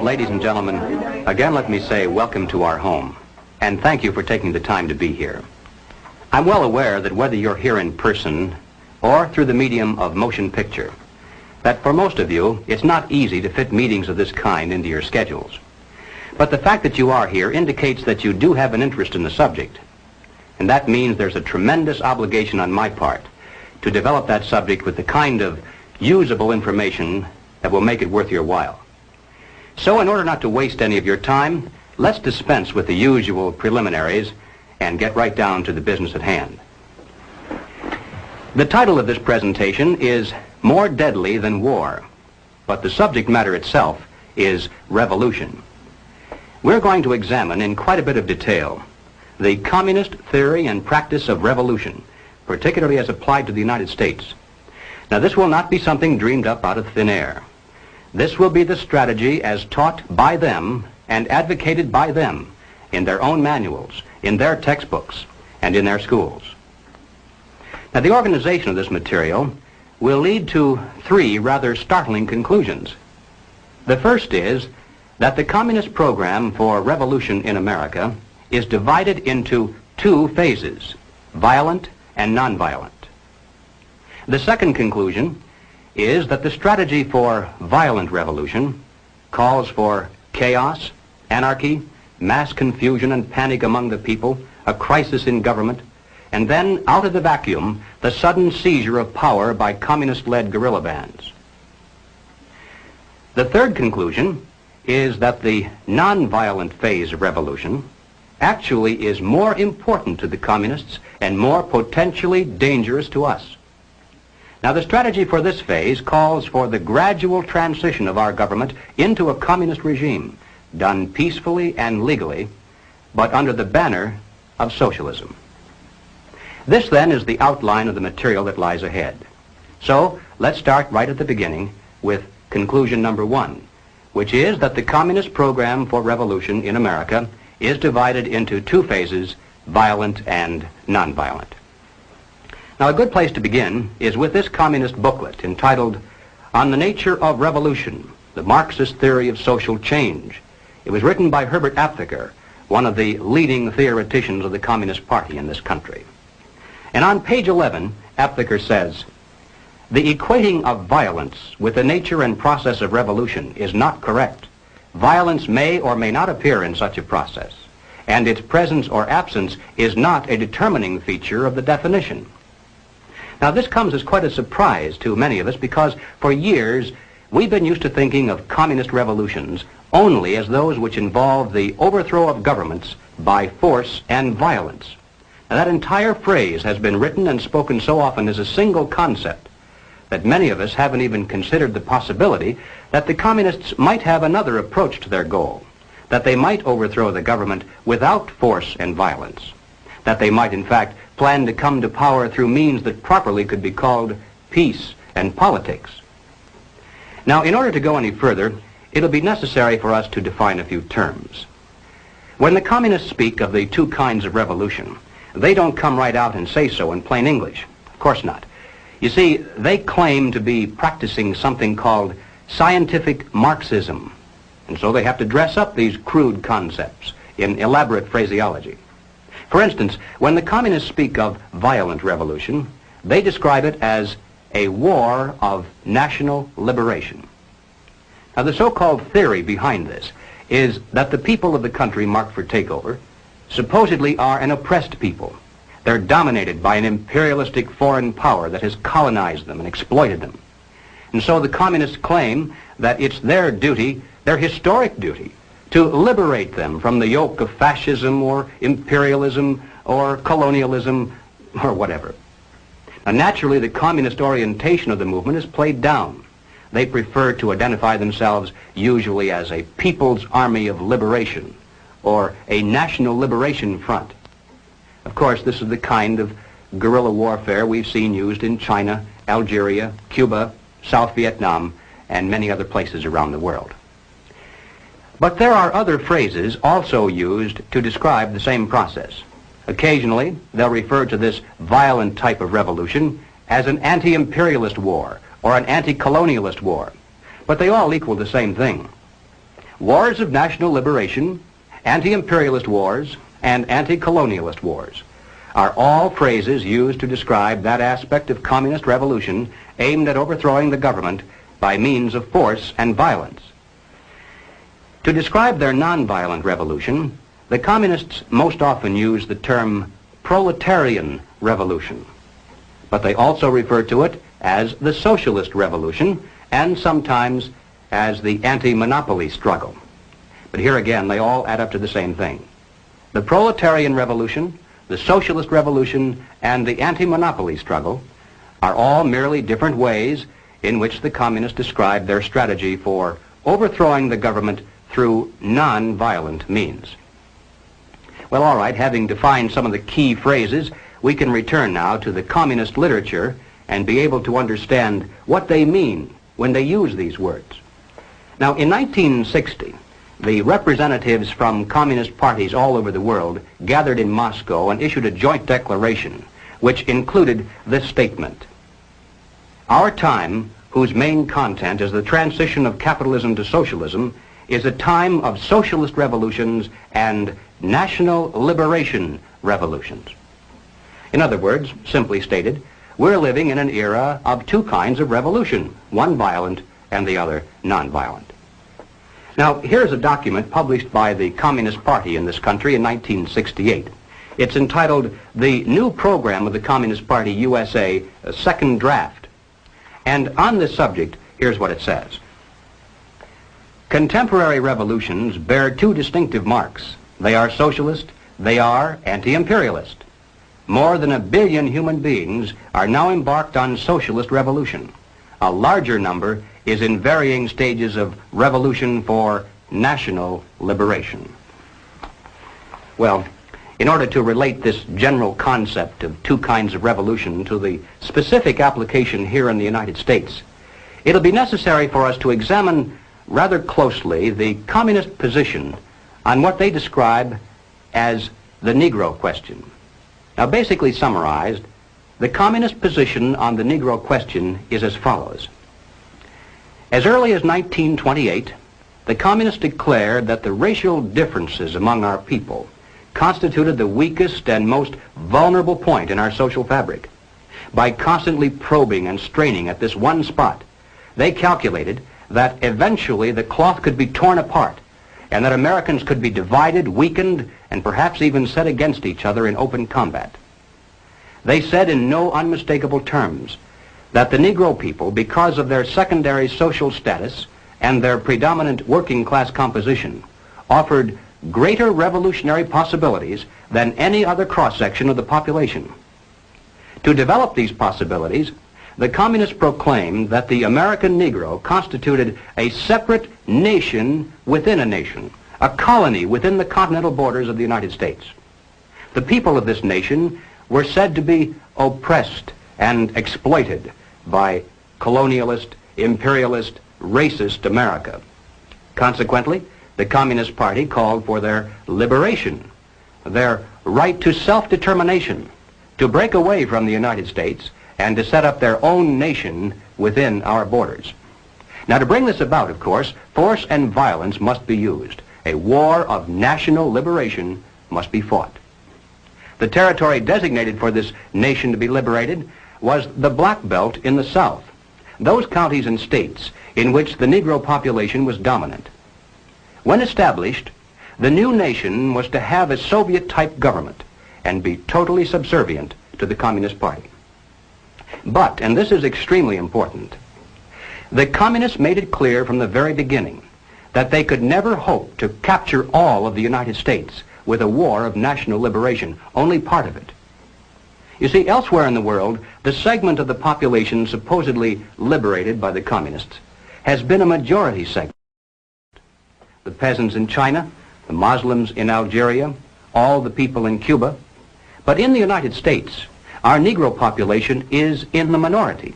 Ladies and gentlemen, again let me say welcome to our home, and thank you for taking the time to be here. I'm well aware that whether you're here in person or through the medium of motion picture, that for most of you, it's not easy to fit meetings of this kind into your schedules. But the fact that you are here indicates that you do have an interest in the subject, and that means there's a tremendous obligation on my part to develop that subject with the kind of usable information that will make it worth your while. So in order not to waste any of your time, let's dispense with the usual preliminaries and get right down to the business at hand. The title of this presentation is More Deadly Than War, but the subject matter itself is revolution. We're going to examine in quite a bit of detail the communist theory and practice of revolution, particularly as applied to the United States. Now, this will not be something dreamed up out of thin air. This will be the strategy as taught by them and advocated by them in their own manuals, in their textbooks, and in their schools. Now, the organization of this material will lead to three rather startling conclusions. The first is that the communist program for revolution in America is divided into two phases, violent and nonviolent. The second conclusion is that the strategy for violent revolution calls for chaos, anarchy, mass confusion and panic among the people, a crisis in government, and then, out of the vacuum, the sudden seizure of power by communist-led guerrilla bands. The third conclusion is that the nonviolent phase of revolution actually is more important to the communists and more potentially dangerous to us. Now, the strategy for this phase calls for the gradual transition of our government into a communist regime, done peacefully and legally, but under the banner of socialism. This, then, is the outline of the material that lies ahead. So, let's start right at the beginning with conclusion number one, which is that the communist program for revolution in America is divided into two phases, violent and nonviolent. Now, a good place to begin is with this communist booklet entitled On the Nature of Revolution, the Marxist Theory of Social Change. It was written by Herbert Aptheker, one of the leading theoreticians of the Communist Party in this country. And on page 11, Aptheker says, "The equating of violence with the nature and process of revolution is not correct. Violence may or may not appear in such a process, and its presence or absence is not a determining feature of the definition." Now, this comes as quite a surprise to many of us because for years we've been used to thinking of communist revolutions only as those which involve the overthrow of governments by force and violence. Now, that entire phrase has been written and spoken so often as a single concept that many of us haven't even considered the possibility that the communists might have another approach to their goal, that they might overthrow the government without force and violence, that they might in fact plan to come to power through means that properly could be called peace and politics. Now, in order to go any further, it'll be necessary for us to define a few terms. When the communists speak of the two kinds of revolution, they don't come right out and say so in plain English. Of course not. You see, they claim to be practicing something called scientific Marxism, and so they have to dress up these crude concepts in elaborate phraseology. For instance, when the communists speak of violent revolution, they describe it as a war of national liberation. Now, the so-called theory behind this is that the people of the country marked for takeover supposedly are an oppressed people. They're dominated by an imperialistic foreign power that has colonized them and exploited them. And so the communists claim that it's their duty, their historic duty, to liberate them from the yoke of fascism or imperialism or colonialism or whatever. Now, naturally, the communist orientation of the movement is played down. They prefer to identify themselves usually as a People's Army of Liberation or a National Liberation Front. Of course, this is the kind of guerrilla warfare we've seen used in China, Algeria, Cuba, South Vietnam, and many other places around the world. But there are other phrases also used to describe the same process. Occasionally, they'll refer to this violent type of revolution as an anti-imperialist war or an anti-colonialist war. But they all equal the same thing. Wars of national liberation, anti-imperialist wars, and anti-colonialist wars are all phrases used to describe that aspect of communist revolution aimed at overthrowing the government by means of force and violence. To describe their nonviolent revolution, the communists most often use the term proletarian revolution, but they also refer to it as the socialist revolution and sometimes as the anti-monopoly struggle. But here again, they all add up to the same thing. The proletarian revolution, the socialist revolution, and the anti-monopoly struggle are all merely different ways in which the communists describe their strategy for overthrowing the government through non-violent means. Well, all right, having defined some of the key phrases, we can return now to the communist literature and be able to understand what they mean when they use these words. Now, in 1960, the representatives from communist parties all over the world gathered in Moscow and issued a joint declaration which included this statement: "Our time, whose main content is the transition of capitalism to socialism, is a time of socialist revolutions and national liberation revolutions." In other words, simply stated, we're living in an era of two kinds of revolution, one violent and the other nonviolent. Now, here's a document published by the Communist Party in this country in 1968. It's entitled "The New Program of the Communist Party USA, a Second Draft." And on this subject, here's what it says. "Contemporary revolutions bear two distinctive marks. They are socialist, they are anti-imperialist. More than 1 billion human beings are now embarked on socialist revolution. A larger number is in varying stages of revolution for national liberation." Well, in order to relate this general concept of two kinds of revolution to the specific application here in the United States, it'll be necessary for us to examine rather closely the communist position on what they describe as the Negro question. Now, basically summarized, the communist position on the Negro question is as follows. As early as 1928, the communists declared that the racial differences among our people constituted the weakest and most vulnerable point in our social fabric. By constantly probing and straining at this one spot, they calculated that eventually the cloth could be torn apart and that Americans could be divided, weakened, and perhaps even set against each other in open combat. They said in no unmistakable terms that the Negro people, because of their secondary social status and their predominant working class composition, offered greater revolutionary possibilities than any other cross-section of the population. To develop these possibilities, the communists proclaimed that the American Negro constituted a separate nation within a nation, a colony within the continental borders of the United States. The people of this nation were said to be oppressed and exploited by colonialist, imperialist, racist America. Consequently, the Communist Party called for their liberation, their right to self-determination, to break away from the United States and to set up their own nation within our borders. Now, to bring this about, of course, force and violence must be used. A war of national liberation must be fought. The territory designated for this nation to be liberated was the Black Belt in the South, those counties and states in which the Negro population was dominant. When established, the new nation was to have a Soviet-type government and be totally subservient to the Communist Party. But, and this is extremely important, the communists made it clear from the very beginning that they could never hope to capture all of the United States with a war of national liberation, only part of it. You see, elsewhere in the world, the segment of the population supposedly liberated by the communists has been a majority segment. The peasants in China, the Muslims in Algeria, all the people in Cuba. But in the United States, our Negro population is in the minority.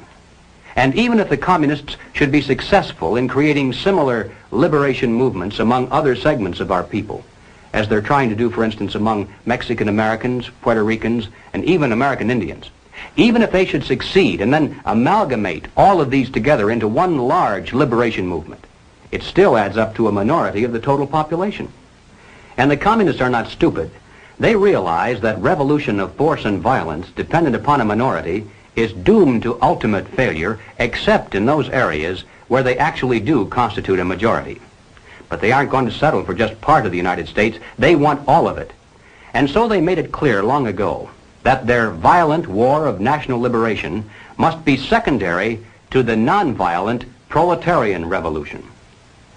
And even if the communists should be successful in creating similar liberation movements among other segments of our people, as they're trying to do, for instance, among Mexican Americans, Puerto Ricans, and even American Indians, even if they should succeed and then amalgamate all of these together into one large liberation movement, it still adds up to a minority of the total population. And the communists are not stupid. They realize that revolution of force and violence dependent upon a minority is doomed to ultimate failure, except in those areas where they actually do constitute a majority. But they aren't going to settle for just part of the United States. They want all of it. And so they made it clear long ago that their violent war of national liberation must be secondary to the nonviolent proletarian revolution.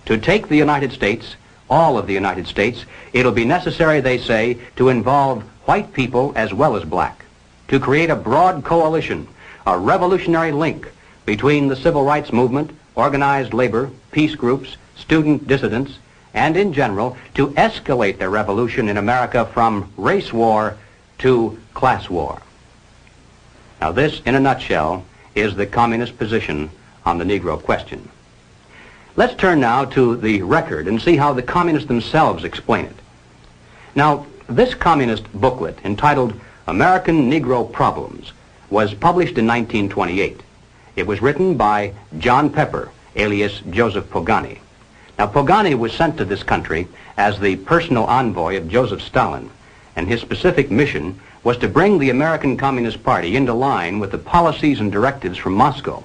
To take the United States, all of the United States, it'll be necessary, they say, to involve white people as well as black, to create a broad coalition, a revolutionary link between the civil rights movement, organized labor, peace groups, student dissidents, and in general, to escalate the revolution in America from race war to class war. Now this, in a nutshell, is the communist position on the Negro question. Let's turn now to the record and see how the communists themselves explain it. Now, this communist booklet, entitled American Negro Problems, was published in 1928. It was written by John Pepper, alias Joseph Pogany. Now, Pogany was sent to this country as the personal envoy of Joseph Stalin, and his specific mission was to bring the American Communist Party into line with the policies and directives from Moscow,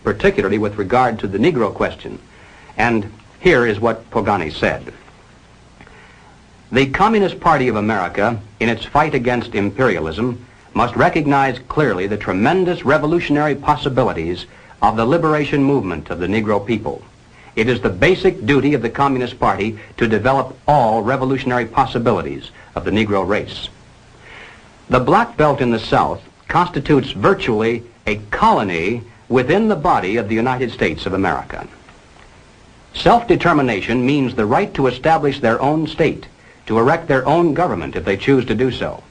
particularly with regard to the Negro question. And here is what Pogany said. The Communist Party of America, in its fight against imperialism, must recognize clearly the tremendous revolutionary possibilities of the liberation movement of the Negro people. It is the basic duty of the Communist Party to develop all revolutionary possibilities of the Negro race. The Black Belt in the South constitutes virtually a colony within the body of the United States of America. Self-determination means the right to establish their own state, to erect their own government if they choose to do so.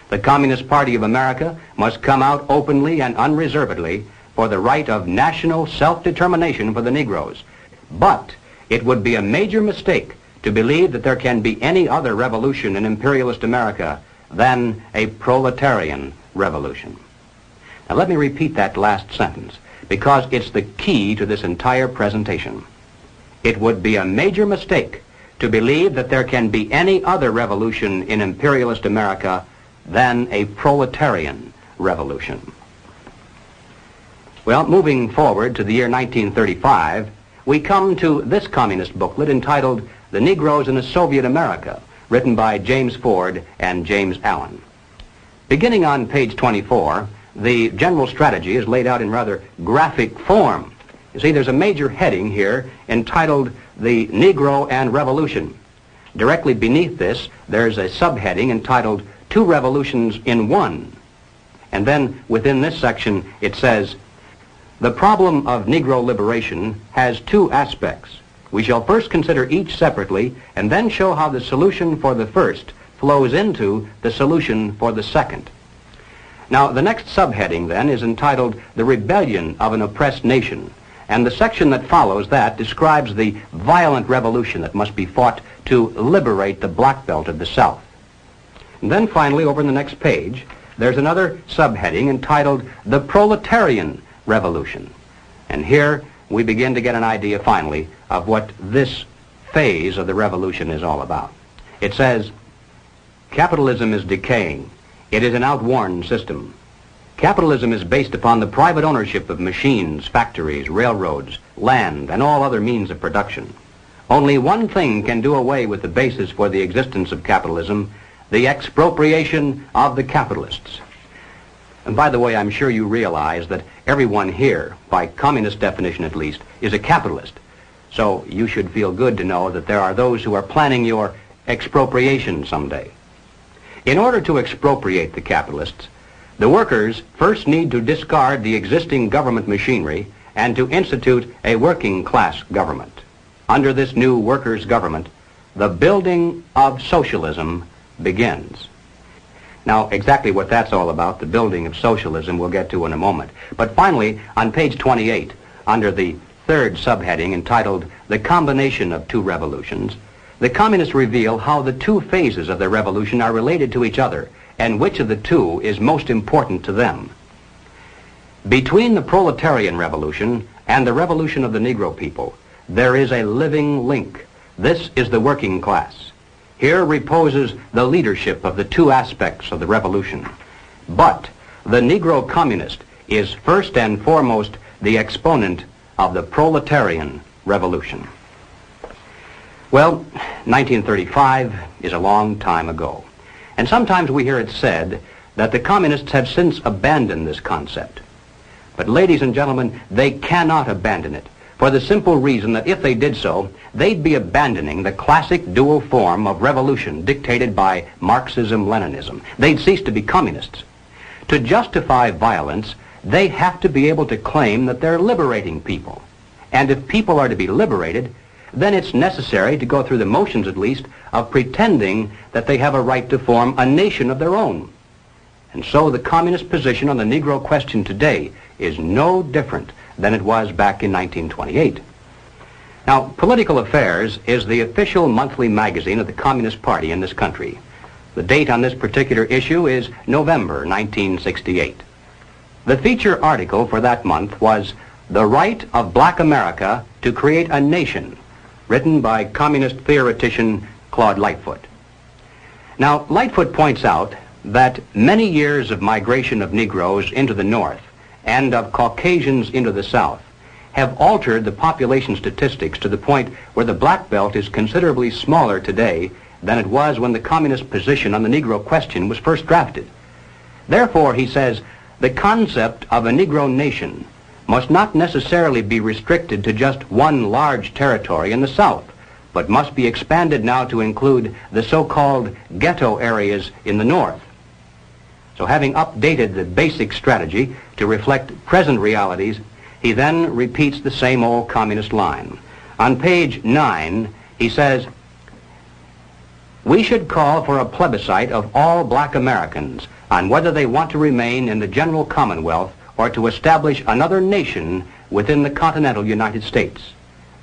The Communist Party of America must come out openly and unreservedly for the right of national self-determination for the Negroes. But it would be a major mistake to believe that there can be any other revolution in imperialist America than a proletarian revolution. Now let me repeat that last sentence, because it's the key to this entire presentation. It would be a major mistake to believe that there can be any other revolution in imperialist America than a proletarian revolution. Well, moving forward to the year 1935, we come to this communist booklet entitled The Negroes in a Soviet America, written by James Ford and James Allen. Beginning on page 24, the general strategy is laid out in rather graphic form. You see, there's a major heading here entitled The Negro and Revolution. Directly beneath this, there's a subheading entitled Two Revolutions in One. And then within this section, it says, the problem of Negro liberation has two aspects. We shall first consider each separately and then show how the solution for the first flows into the solution for the second. Now, the next subheading then is entitled The Rebellion of an Oppressed Nation. And the section that follows that describes the violent revolution that must be fought to liberate the Black Belt of the South. And then finally, over in the next page, there's another subheading entitled The Proletarian Revolution. And here we begin to get an idea finally of what this phase of the revolution is all about. It says, capitalism is decaying. It is an outworn system. Capitalism is based upon the private ownership of machines, factories, railroads, land, and all other means of production. Only one thing can do away with the basis for the existence of capitalism, the expropriation of the capitalists. And by the way, I'm sure you realize that everyone here, by communist definition at least, is a capitalist. So you should feel good to know that there are those who are planning your expropriation someday. In order to expropriate the capitalists, the workers first need to discard the existing government machinery and to institute a working class government. Under this new workers' government, the building of socialism begins. Now, exactly what that's all about, the building of socialism, we'll get to in a moment. But finally, on page 28, under the third subheading entitled The Combination of Two Revolutions, the communists reveal how the two phases of their revolution are related to each other and which of the two is most important to them. Between the proletarian revolution and the revolution of the Negro people, there is a living link. This is the working class. Here reposes the leadership of the two aspects of the revolution. But the Negro communist is first and foremost the exponent of the proletarian revolution. Well, 1935 is a long time ago. And sometimes we hear it said that the communists have since abandoned this concept. But ladies and gentlemen, they cannot abandon it, for the simple reason that if they did so, they'd be abandoning the classic dual form of revolution dictated by Marxism-Leninism. They'd cease to be communists. To justify violence, they have to be able to claim that they're liberating people. And if people are to be liberated, then it's necessary to go through the motions, at least, of pretending that they have a right to form a nation of their own. And so the communist position on the Negro question today is no different than it was back in 1928. Now, Political Affairs is the official monthly magazine of the Communist Party in this country. The date on this particular issue is November 1968. The feature article for that month was The Right of Black America to Create a Nation, written by communist theoretician Claude Lightfoot. Now, Lightfoot points out that many years of migration of Negroes into the North and of Caucasians into the South have altered the population statistics to the point where the black belt is considerably smaller today than it was when the communist position on the Negro question was first drafted. Therefore, he says, the concept of a Negro nation must not necessarily be restricted to just one large territory in the South, but must be expanded now to include the so-called ghetto areas in the North. So having updated the basic strategy to reflect present realities, he then repeats the same old communist line. On page 9, he says, we should call for a plebiscite of all black Americans on whether they want to remain in the general Commonwealth or to establish another nation within the continental United States.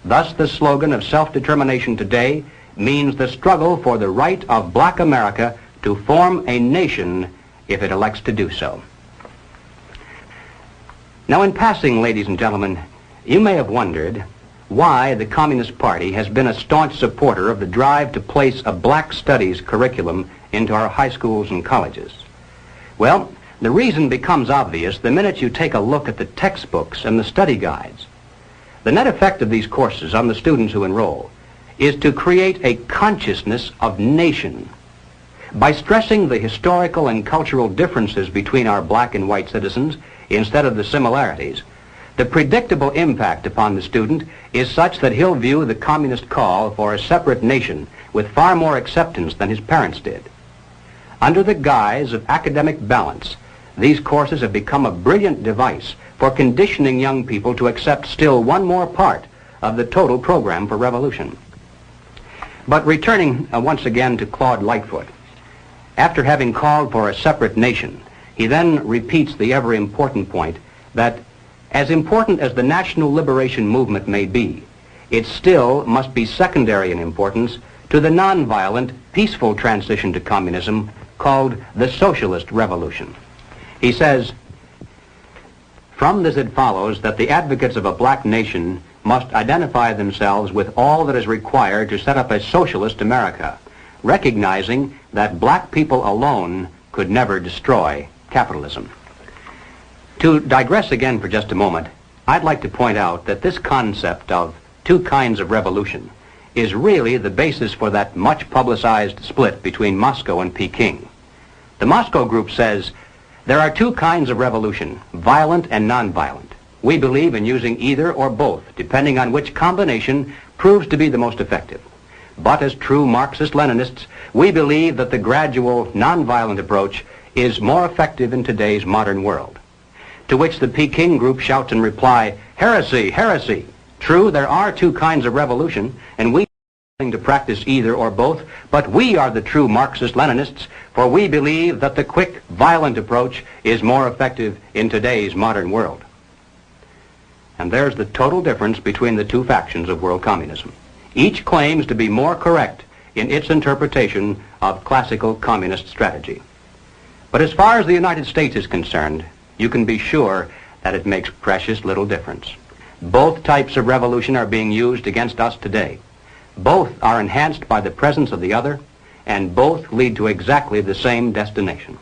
Thus, the slogan of self-determination today means the struggle for the right of black America to form a nation if it elects to do so. Now, in passing, ladies and gentlemen, you may have wondered why the Communist Party has been a staunch supporter of the drive to place a black studies curriculum into our high schools and colleges. Well, the reason becomes obvious the minute you take a look at the textbooks and the study guides. The net effect of these courses on the students who enroll is to create a consciousness of nation. By stressing the historical and cultural differences between our black and white citizens instead of the similarities, the predictable impact upon the student is such that he'll view the communist call for a separate nation with far more acceptance than his parents did. Under the guise of academic balance, these courses have become a brilliant device for conditioning young people to accept still one more part of the total program for revolution. But returning once again to Claude Lightfoot, after having called for a separate nation, he then repeats the ever-important point that as important as the national liberation movement may be, it still must be secondary in importance to the nonviolent, peaceful transition to communism called the socialist revolution. He says, from this it follows that the advocates of a black nation must identify themselves with all that is required to set up a socialist America, recognizing that black people alone could never destroy capitalism. To digress again for just a moment, I'd like to point out that this concept of two kinds of revolution is really the basis for that much publicized split between Moscow and Peking. The Moscow group says, there are two kinds of revolution, violent and nonviolent. We believe in using either or both, depending on which combination proves to be the most effective. But as true Marxist-Leninists, we believe that the gradual, nonviolent approach is more effective in today's modern world. To which the Peking group shouts in reply, heresy, heresy. True, there are two kinds of revolution, and we to practice either or both, but we are the true Marxist-Leninists, for we believe that the quick, violent approach is more effective in today's modern world. And there's the total difference between the two factions of world communism. Each claims to be more correct in its interpretation of classical communist strategy. But as far as the United States is concerned, you can be sure that it makes precious little difference. Both types of revolution are being used against us today. Both are enhanced by the presence of the other, and both lead to exactly the same destination.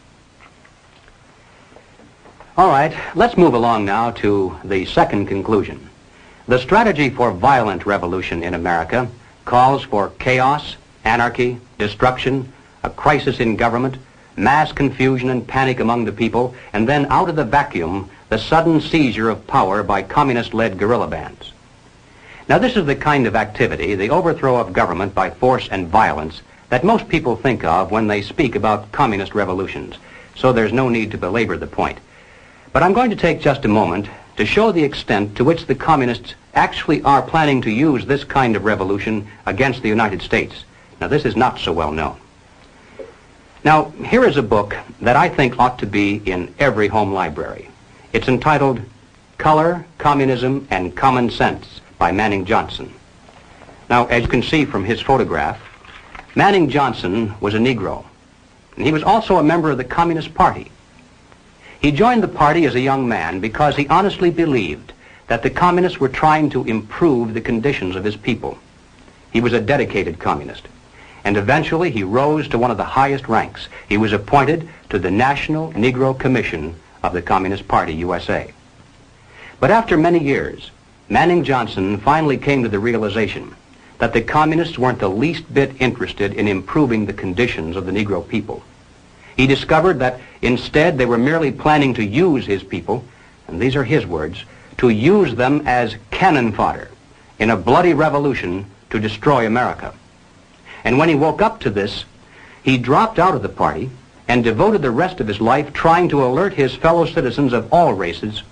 All right, let's move along now to the second conclusion. The strategy for violent revolution in America calls for chaos, anarchy, destruction, a crisis in government, mass confusion and panic among the people, and then out of the vacuum, the sudden seizure of power by communist-led guerrilla bands. Now, this is the kind of activity, the overthrow of government by force and violence, that most people think of when they speak about communist revolutions, so there's no need to belabor the point. But I'm going to take just a moment to show the extent to which the communists actually are planning to use this kind of revolution against the United States. Now, this is not so well known. Now, here is a book that I think ought to be in every home library. It's entitled Color, Communism, and Common Sense by Manning Johnson. Now, as you can see from his photograph, Manning Johnson was a Negro, and he was also a member of the Communist Party. He joined the party as a young man because he honestly believed that the communists were trying to improve the conditions of his people. He was a dedicated communist, and eventually he rose to one of the highest ranks. He was appointed to the National Negro Commission of the Communist Party, USA. But after many years, Manning Johnson finally came to the realization that the communists weren't the least bit interested in improving the conditions of the Negro people. He discovered that instead they were merely planning to use his people, and these are his words, to use them as cannon fodder in a bloody revolution to destroy America. And when he woke up to this, he dropped out of the party and devoted the rest of his life trying to alert his fellow citizens of all races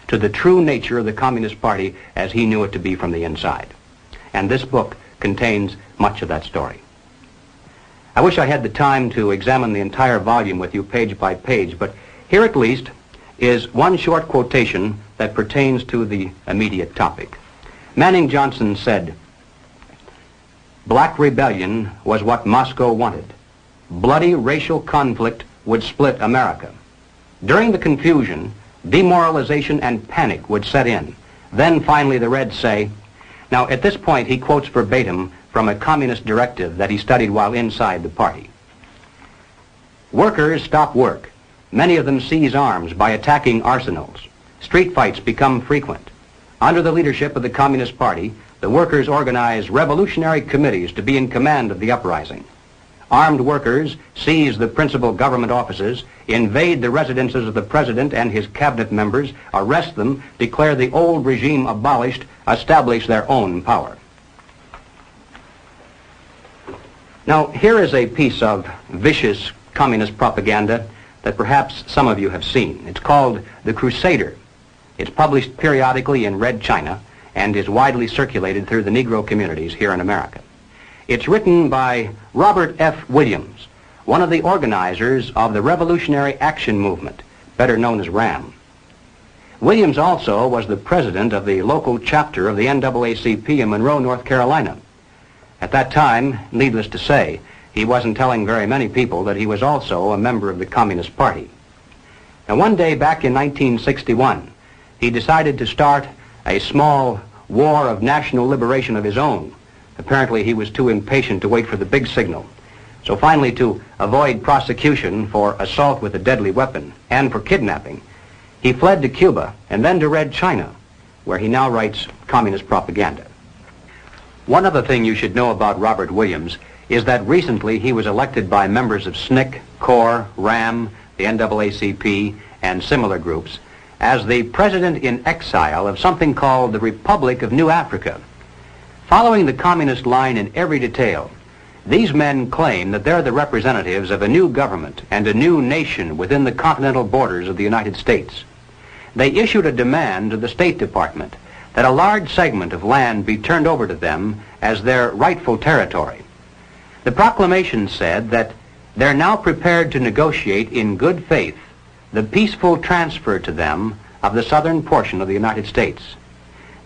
to the true nature of the Communist Party as he knew it to be from the inside. And this book contains much of that story. I wish I had the time to examine the entire volume with you page by page, but here at least is one short quotation that pertains to the immediate topic. Manning Johnson said, "Black rebellion was what Moscow wanted. Bloody racial conflict would split America. During the confusion, demoralization and panic would set in. Then finally the Reds say," now at this point he quotes verbatim from a communist directive that he studied while inside the party. "Workers stop work. Many of them seize arms by attacking arsenals. Street fights become frequent. Under the leadership of the Communist Party, the workers organize revolutionary committees to be in command of the uprising. Armed workers seize the principal government offices, invade the residences of the president and his cabinet members, arrest them, declare the old regime abolished, establish their own power." Now, here is a piece of vicious communist propaganda that perhaps some of you have seen. It's called The Crusader. It's published periodically in Red China and is widely circulated through the Negro communities here in America. It's written by Robert F. Williams, one of the organizers of the Revolutionary Action Movement, better known as RAM. Williams also was the president of the local chapter of the NAACP in Monroe, North Carolina. At that time, needless to say, he wasn't telling very many people that he was also a member of the Communist Party. Now, one day back in 1961, he decided to start a small war of national liberation of his own. Apparently, he was too impatient to wait for the big signal. So finally, to avoid prosecution for assault with a deadly weapon and for kidnapping, he fled to Cuba and then to Red China, where he now writes communist propaganda. One other thing you should know about Robert Williams is that recently he was elected by members of SNCC, CORE, RAM, the NAACP, and similar groups as the president in exile of something called the Republic of New Africa. Following the communist line in every detail, these men claim that they're the representatives of a new government and a new nation within the continental borders of the United States. They issued a demand to the State Department that a large segment of land be turned over to them as their rightful territory. The proclamation said that they're now prepared to negotiate in good faith the peaceful transfer to them of the southern portion of the United States.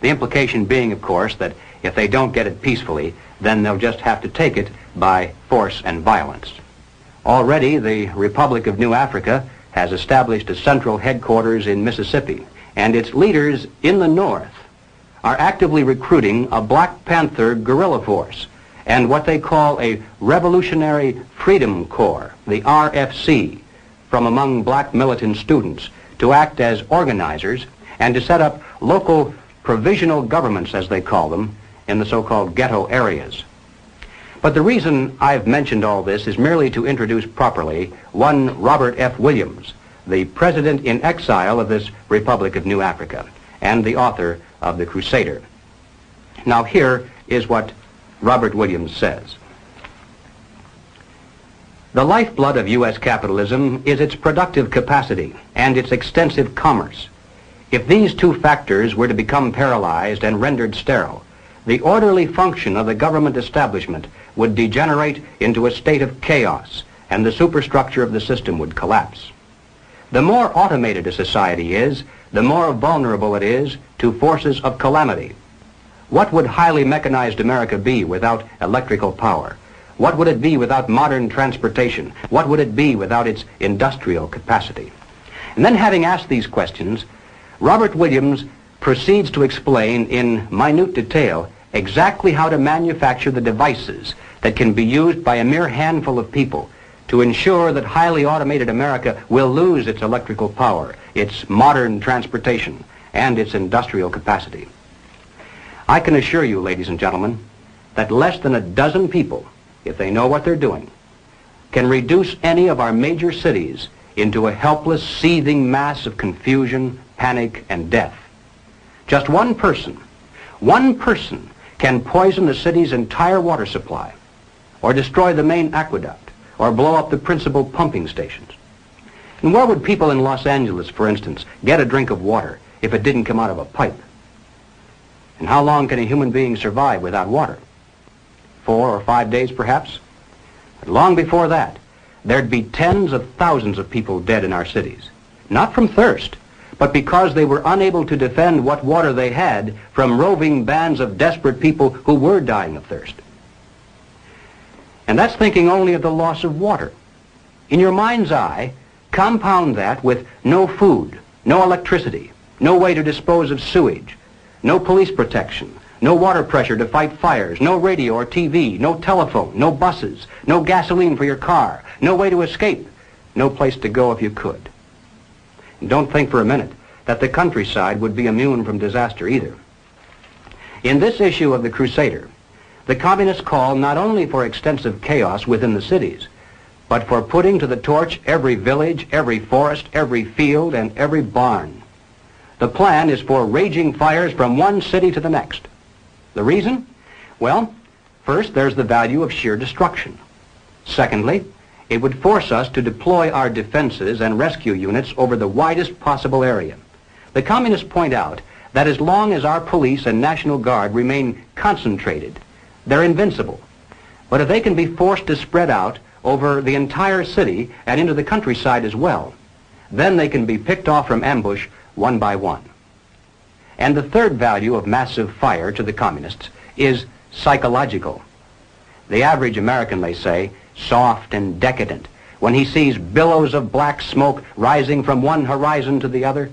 The implication being, of course, that if they don't get it peacefully, then they'll just have to take it by force and violence. Already, the Republic of New Africa has established a central headquarters in Mississippi, and its leaders in the north are actively recruiting a Black Panther guerrilla force and what they call a Revolutionary Freedom Corps, the RFC, from among black militant students to act as organizers and to set up local provisional governments, as they call them, in the so-called ghetto areas. But the reason I've mentioned all this is merely to introduce properly one Robert F. Williams, the president in exile of this Republic of New Africa and the author of The Crusader. Now here is what Robert Williams says. The lifeblood of U.S. capitalism is its productive capacity and its extensive commerce. If these two factors were to become paralyzed and rendered sterile, the orderly function of the government establishment would degenerate into a state of chaos, and the superstructure of the system would collapse. The more automated a society is, the more vulnerable it is to forces of calamity. What would highly mechanized America be without electrical power? What would it be without modern transportation? What would it be without its industrial capacity? And then, having asked these questions, Robert Williams proceeds to explain in minute detail exactly how to manufacture the devices that can be used by a mere handful of people to ensure that highly automated America will lose its electrical power, its modern transportation, and its industrial capacity. I can assure you, ladies and gentlemen, that less than a dozen people, if they know what they're doing, can reduce any of our major cities into a helpless, seething mass of confusion, panic, and death. Just one person can poison the city's entire water supply, or destroy the main aqueduct, or blow up the principal pumping stations. And where would people in Los Angeles, for instance, get a drink of water if it didn't come out of a pipe? And how long can a human being survive without water? 4 or 5 days, perhaps? But long before that, there'd be tens of thousands of people dead in our cities, not from thirst, but because they were unable to defend what water they had from roving bands of desperate people who were dying of thirst. And that's thinking only of the loss of water. In your mind's eye, compound that with no food, no electricity, no way to dispose of sewage, no police protection, no water pressure to fight fires, no radio or TV, no telephone, no buses, no gasoline for your car, no way to escape, no place to go if you could. And don't think for a minute that the countryside would be immune from disaster either. In this issue of The Crusader, the communists call not only for extensive chaos within the cities, but for putting to the torch every village, every forest, every field, and every barn. The plan is for raging fires from one city to the next. The reason? Well, first, there's the value of sheer destruction. Secondly, it would force us to deploy our defenses and rescue units over the widest possible area. The communists point out that as long as our police and National Guard remain concentrated, they're invincible. But if they can be forced to spread out over the entire city and into the countryside as well, then they can be picked off from ambush one by one. And the third value of massive fire to the communists is psychological. The average American, they say, soft and decadent, when he sees billows of black smoke rising from one horizon to the other,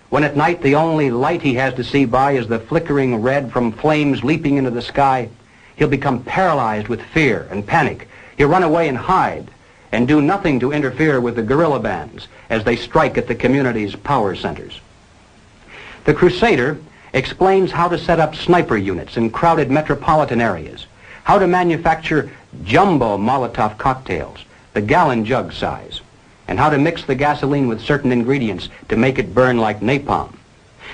when at night the only light he has to see by is the flickering red from flames leaping into the sky, he'll become paralyzed with fear and panic. He'll run away and hide and do nothing to interfere with the guerrilla bands as they strike at the community's power centers. The Crusader explains how to set up sniper units in crowded metropolitan areas, how to manufacture jumbo Molotov cocktails, the gallon jug size, and how to mix the gasoline with certain ingredients to make it burn like napalm,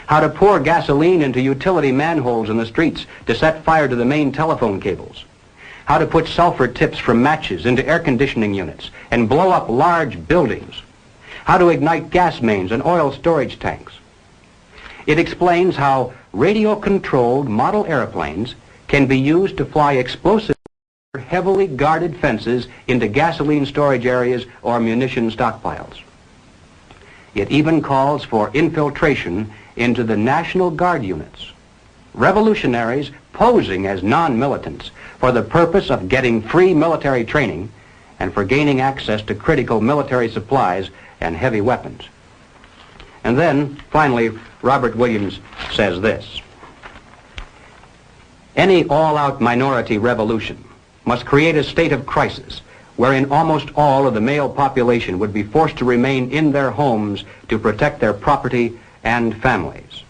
how to pour gasoline into utility manholes in the streets to set fire to the main telephone cables, how to put sulfur tips from matches into air conditioning units and blow up large buildings, how to ignite gas mains and oil storage tanks. It explains how radio-controlled model airplanes can be used to fly explosive heavily guarded fences into gasoline storage areas or munition stockpiles. It even calls for infiltration into the National Guard units. Revolutionaries posing as non-militants for the purpose of getting free military training and for gaining access to critical military supplies and heavy weapons. And then, finally, Robert Williams says this: any all-out minority revolution must create a state of crisis wherein almost all of the male population would be forced to remain in their homes to protect their property and families.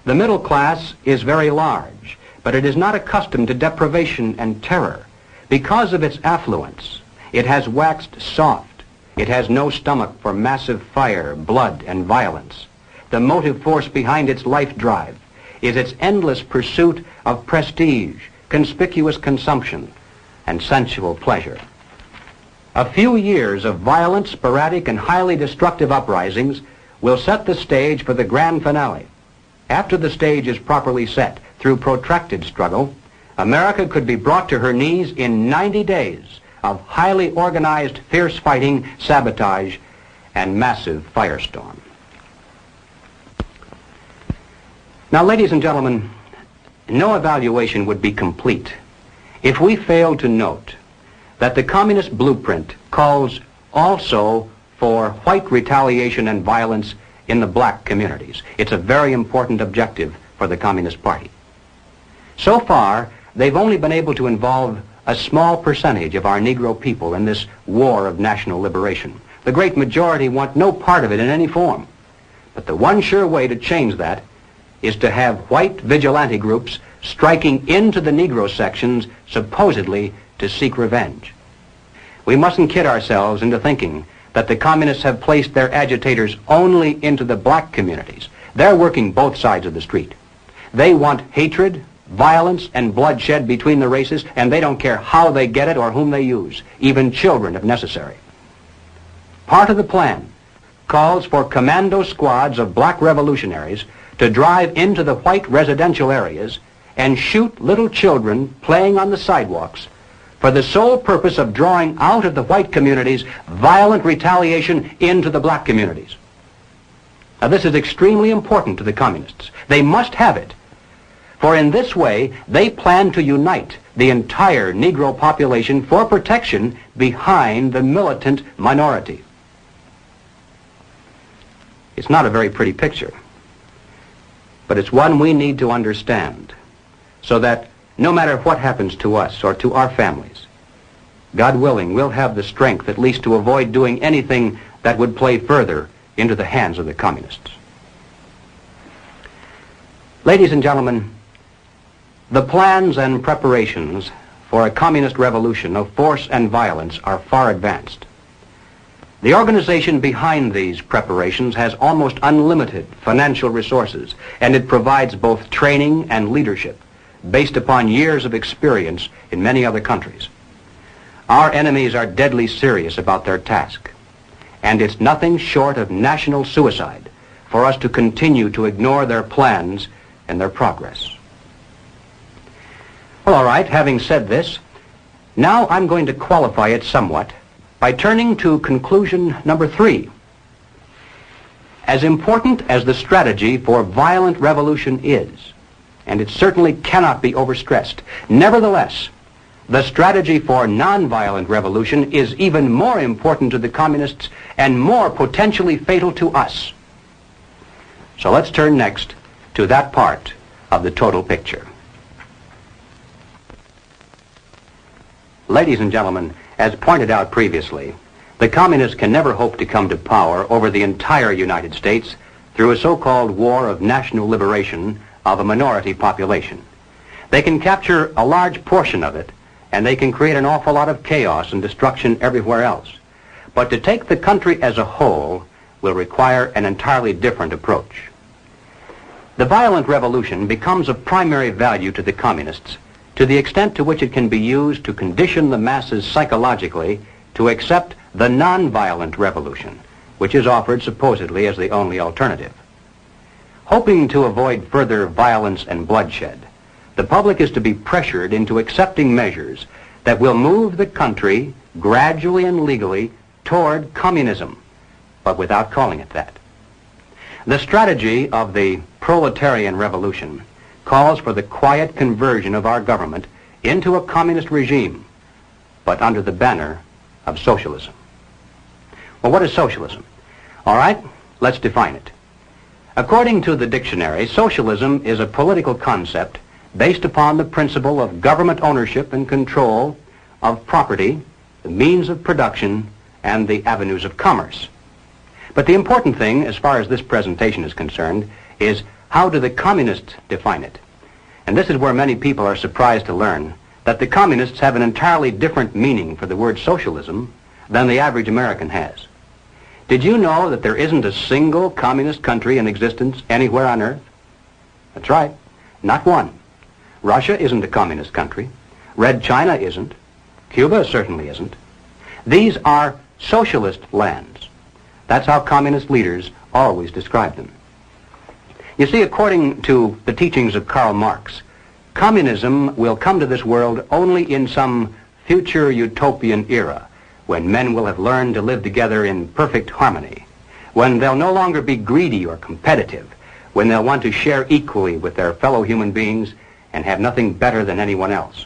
The middle class is very large, but it is not accustomed to deprivation and terror. Because of its affluence, it has waxed soft. It has no stomach for massive fire, blood, and violence. The motive force behind its life drive is its endless pursuit of prestige, conspicuous consumption, and sensual pleasure. A few years of violent, sporadic, and highly destructive uprisings will set the stage for the grand finale. After the stage is properly set through protracted struggle, America could be brought to her knees in 90 days of highly organized, fierce fighting, sabotage, and massive firestorm. Now, ladies and gentlemen, no evaluation would be complete if we failed to note that the communist blueprint calls also for white retaliation and violence in the black communities. It's a very important objective for the Communist Party. So far, they've only been able to involve a small percentage of our Negro people in this war of national liberation. The great majority want no part of it in any form. But the one sure way to change that is to have white vigilante groups striking into the Negro sections supposedly to seek revenge. We mustn't kid ourselves into thinking that the communists have placed their agitators only into the black communities. They're working both sides of the street. They want hatred, violence, and bloodshed between the races, and they don't care how they get it or whom they use, even children if necessary. Part of the plan calls for commando squads of black revolutionaries to drive into the white residential areas and shoot little children playing on the sidewalks for the sole purpose of drawing out of the white communities violent retaliation into the black communities. Now, this is extremely important to the communists. They must have it, for in this way they plan to unite the entire Negro population for protection behind the militant minority. It's not a very pretty picture, but it's one we need to understand, so that no matter what happens to us or to our families, God willing, we'll have the strength at least to avoid doing anything that would play further into the hands of the communists. Ladies and gentlemen, the plans and preparations for a communist revolution of force and violence are far advanced. The organization behind these preparations has almost unlimited financial resources, and it provides both training and leadership based upon years of experience in many other countries. Our enemies are deadly serious about their task, and it's nothing short of national suicide for us to continue to ignore their plans and their progress. Well, all right, having said this, now I'm going to qualify it somewhat by turning to conclusion number 3. As important as the strategy for violent revolution is, and it certainly cannot be overstressed, nevertheless, the strategy for nonviolent revolution is even more important to the communists and more potentially fatal to us. So let's turn next to that part of the total picture. Ladies and gentlemen, as pointed out previously, the communists can never hope to come to power over the entire United States through a so-called war of national liberation of a minority population. They can capture a large portion of it, and they can create an awful lot of chaos and destruction everywhere else. But to take the country as a whole will require an entirely different approach. The violent revolution becomes of primary value to the communists to the extent to which it can be used to condition the masses psychologically to accept the nonviolent revolution, which is offered supposedly as the only alternative. Hoping to avoid further violence and bloodshed, the public is to be pressured into accepting measures that will move the country gradually and legally toward communism, but without calling it that. The strategy of the proletarian revolution calls for the quiet conversion of our government into a communist regime, but under the banner of socialism. Well, what is socialism? All right, let's define it. According to the dictionary, socialism is a political concept based upon the principle of government ownership and control of property, the means of production, and the avenues of commerce. But the important thing, as far as this presentation is concerned, is how do the communists define it? And this is where many people are surprised to learn that the communists have an entirely different meaning for the word socialism than the average American has. Did you know that there isn't a single communist country in existence anywhere on earth? That's right, not one. Russia isn't a communist country. Red China isn't. Cuba certainly isn't. These are socialist lands. That's how communist leaders always describe them. You see, according to the teachings of Karl Marx, communism will come to this world only in some future utopian era, when men will have learned to live together in perfect harmony, when they'll no longer be greedy or competitive, when they'll want to share equally with their fellow human beings and have nothing better than anyone else.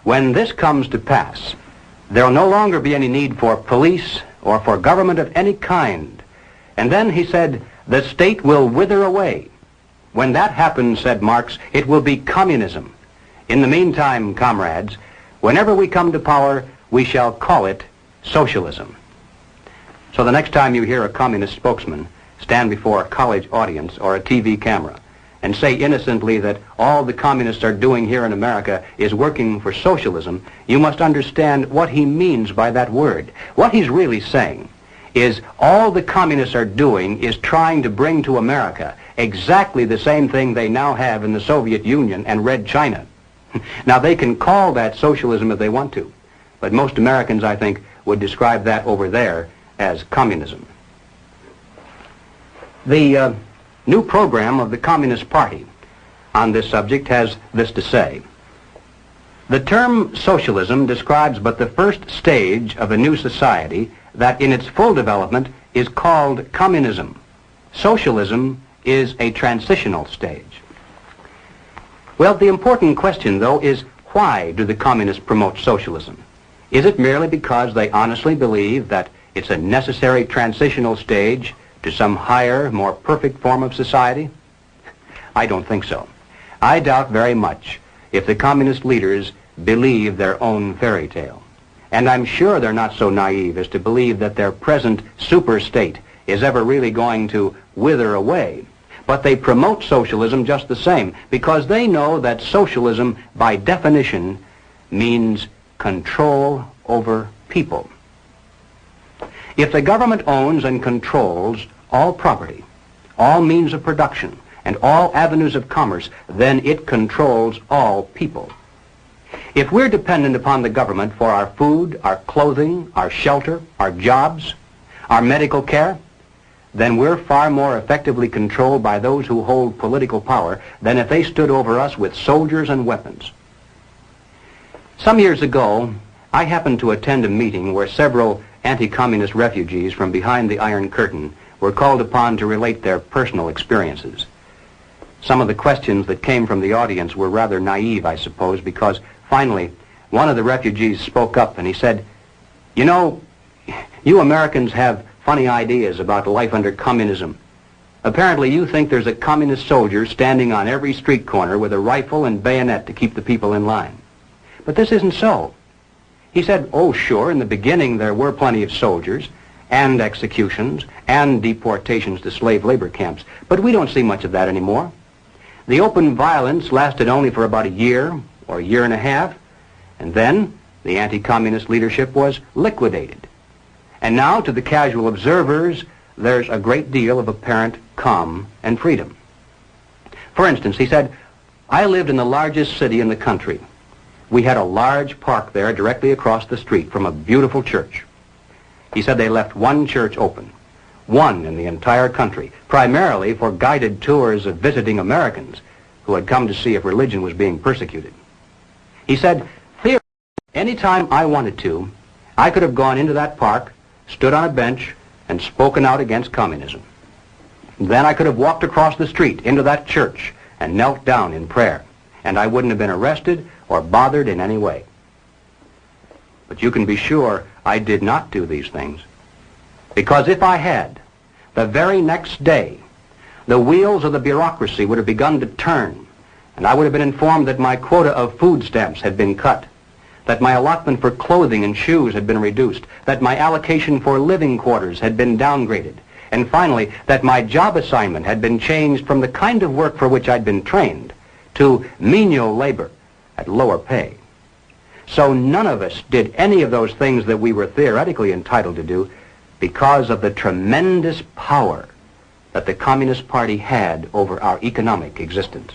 When this comes to pass, there'll no longer be any need for police or for government of any kind. And then, he said, the state will wither away. When that happens, said Marx, it will be communism. In the meantime, comrades, whenever we come to power, we shall call it socialism. So the next time you hear a communist spokesman stand before a college audience or a TV camera and say innocently that all the communists are doing here in America is working for socialism, you must understand what he means by that word. What he's really saying is all the communists are doing is trying to bring to America exactly the same thing they now have in the Soviet Union and Red China. Now, they can call that socialism if they want to, but most Americans, I think, would describe that over there as communism. The new program of the Communist Party on this subject has this to say. The term socialism describes but the first stage of a new society that in its full development is called communism. Socialism is a transitional stage. Well, the important question, though, is why do the communists promote socialism? Is it merely because they honestly believe that it's a necessary transitional stage to some higher, more perfect form of society? I don't think so. I doubt very much if the communist leaders believe their own fairy tale. And I'm sure they're not so naive as to believe that their present super state is ever really going to wither away. But they promote socialism just the same because they know that socialism, by definition, means control over people. If the government owns and controls all property, all means of production, and all avenues of commerce, then it controls all people. If we're dependent upon the government for our food, our clothing, our shelter, our jobs, our medical care, then we're far more effectively controlled by those who hold political power than if they stood over us with soldiers and weapons. Some years ago, I happened to attend a meeting where several anti-communist refugees from behind the Iron Curtain were called upon to relate their personal experiences. Some of the questions that came from the audience were rather naive, I suppose, because finally one of the refugees spoke up and he said, "You know, you Americans have funny ideas about life under communism. Apparently you think there's a communist soldier standing on every street corner with a rifle and bayonet to keep the people in line. But this isn't so." He said, "Oh, sure, in the beginning there were plenty of soldiers and executions and deportations to slave labor camps, but we don't see much of that anymore. The open violence lasted only for about a year or a year and a half, and then the anti-communist leadership was liquidated. And now, to the casual observers, there's a great deal of apparent calm and freedom." For instance, he said, "I lived in the largest city in the country. We had a large park there directly across the street from a beautiful church." He said they left one church open. one in the entire country, primarily for guided tours of visiting Americans who had come to see if religion was being persecuted. He said, "Theoretically, anytime I wanted to, I could have gone into that park, stood on a bench, and spoken out against communism. Then I could have walked across the street into that church and knelt down in prayer, and I wouldn't have been arrested or bothered in any way. But you can be sure I did not do these things, because if I had, the very next day, the wheels of the bureaucracy would have begun to turn, and I would have been informed that my quota of food stamps had been cut, that my allotment for clothing and shoes had been reduced, that my allocation for living quarters had been downgraded, and finally, that my job assignment had been changed from the kind of work for which I'd been trained to menial labor at lower pay. So none of us did any of those things that we were theoretically entitled to do because of the tremendous power that the Communist Party had over our economic existence."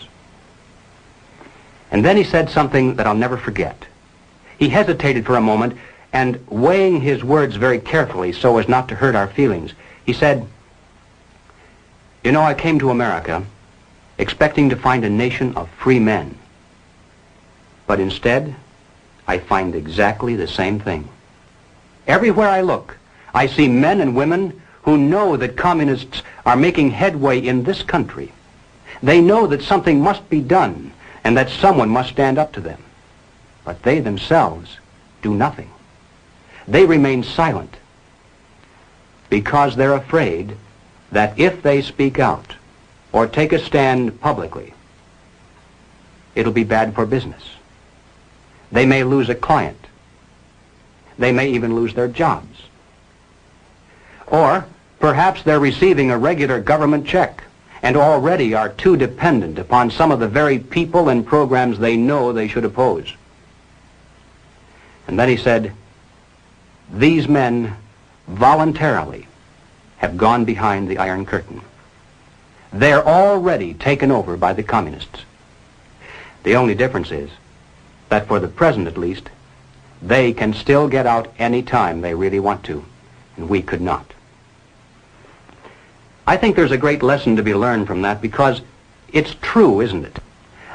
And then he said something that I'll never forget. He hesitated for a moment, and weighing his words very carefully so as not to hurt our feelings, he said, "You know, I came to America expecting to find a nation of free men. But instead, I find exactly the same thing. Everywhere I look, I see men and women who know that communists are making headway in this country. They know that something must be done and that someone must stand up to them. But they themselves do nothing. They remain silent because they're afraid that if they speak out or take a stand publicly, it'll be bad for business. They may lose a client. They may even lose their jobs. Or perhaps they're receiving a regular government check and already are too dependent upon some of the very people and programs they know they should oppose." And then he said, "These men voluntarily have gone behind the Iron Curtain. They're already taken over by the communists. The only difference is that for the present at least, they can still get out any time they really want to, and we could not." I think there's a great lesson to be learned from that because it's true, isn't it?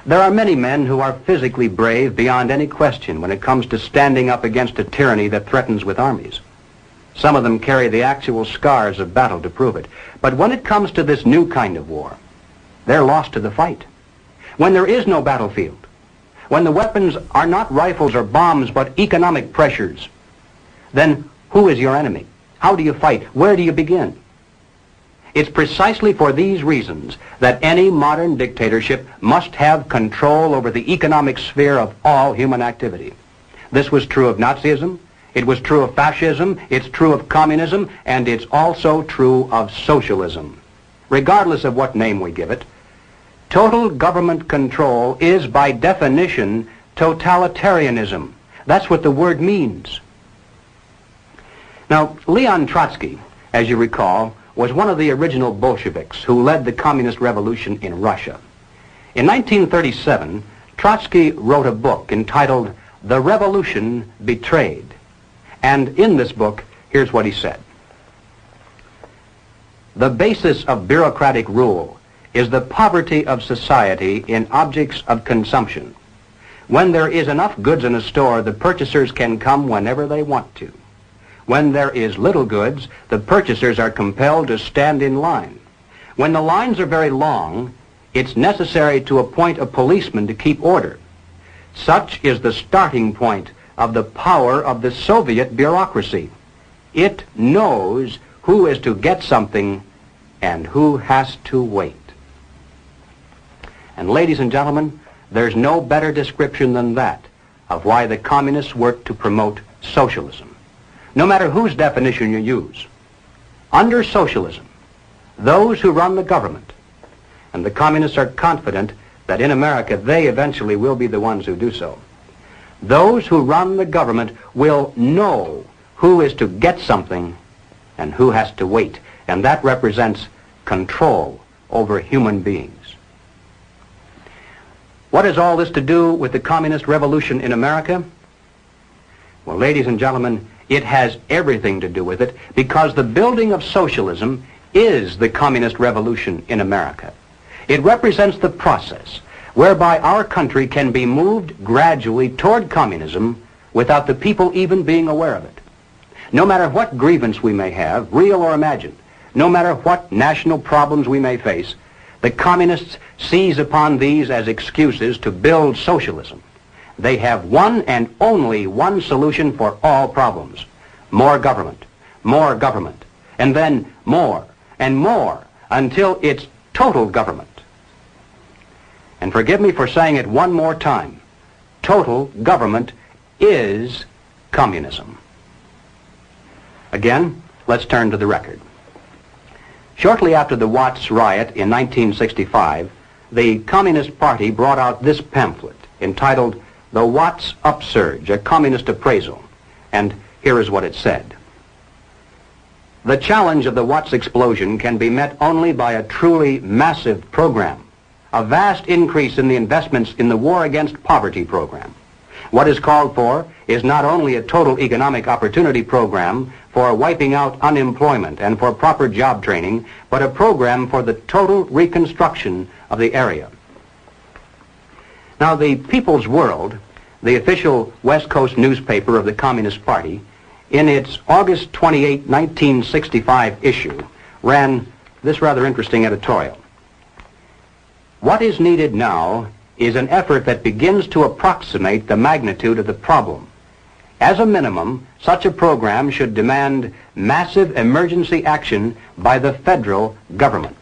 There are many men who are physically brave beyond any question when it comes to standing up against a tyranny that threatens with armies. Some of them carry the actual scars of battle to prove it. But when it comes to this new kind of war, they're lost to the fight. When there is no battlefield, when the weapons are not rifles or bombs but economic pressures, then who is your enemy? How do you fight? Where do you begin? It's precisely for these reasons that any modern dictatorship must have control over the economic sphere of all human activity. This was true of Nazism, it was true of fascism, it's true of communism, and it's also true of socialism. Regardless of what name we give it, total government control is by definition totalitarianism. That's what the word means. Now, Leon Trotsky, as you recall, was one of the original Bolsheviks who led the communist revolution in Russia. In 1937, Trotsky wrote a book entitled "The Revolution Betrayed." And in this book, here's what he said. "The basis of bureaucratic rule is the poverty of society in objects of consumption. When there is enough goods in a store, the purchasers can come whenever they want to. When there is little goods, the purchasers are compelled to stand in line. When the lines are very long, it's necessary to appoint a policeman to keep order. Such is the starting point of the power of the Soviet bureaucracy. It knows who is to get something and who has to wait." And ladies and gentlemen, there's no better description than that of why the communists work to promote socialism. No matter whose definition you use, under socialism, those who run the government, and the communists are confident that in America they eventually will be the ones who do so, those who run the government will know who is to get something and who has to wait, and that represents control over human beings. What has all this to do with the communist revolution in America? Well, ladies and gentlemen, It has everything to do with it because the building of socialism is the communist revolution in America. It represents the process whereby our country can be moved gradually toward communism without the people even being aware of it. No matter what grievance we may have, real or imagined, no matter what national problems we may face, the communists seize upon these as excuses to build socialism. They have one and only one solution for all problems: more government, and then more and more until it's total government. And forgive me for saying it one more time, total government is communism. Again, let's turn to the record. Shortly after the Watts riot in 1965, the Communist Party brought out this pamphlet entitled The Watts Upsurge, a Communist Appraisal. And here is what it said. The challenge of the Watts explosion can be met only by a truly massive program, a vast increase in the investments in the War Against Poverty program. What is called for is not only a total economic opportunity program for wiping out unemployment and for proper job training, but a program for the total reconstruction of the area. Now, the People's World, the official West Coast newspaper of the Communist Party, in its August 28, 1965 issue, ran this rather interesting editorial. What is needed now is an effort that begins to approximate the magnitude of the problem. As a minimum, such a program should demand massive emergency action by the federal government.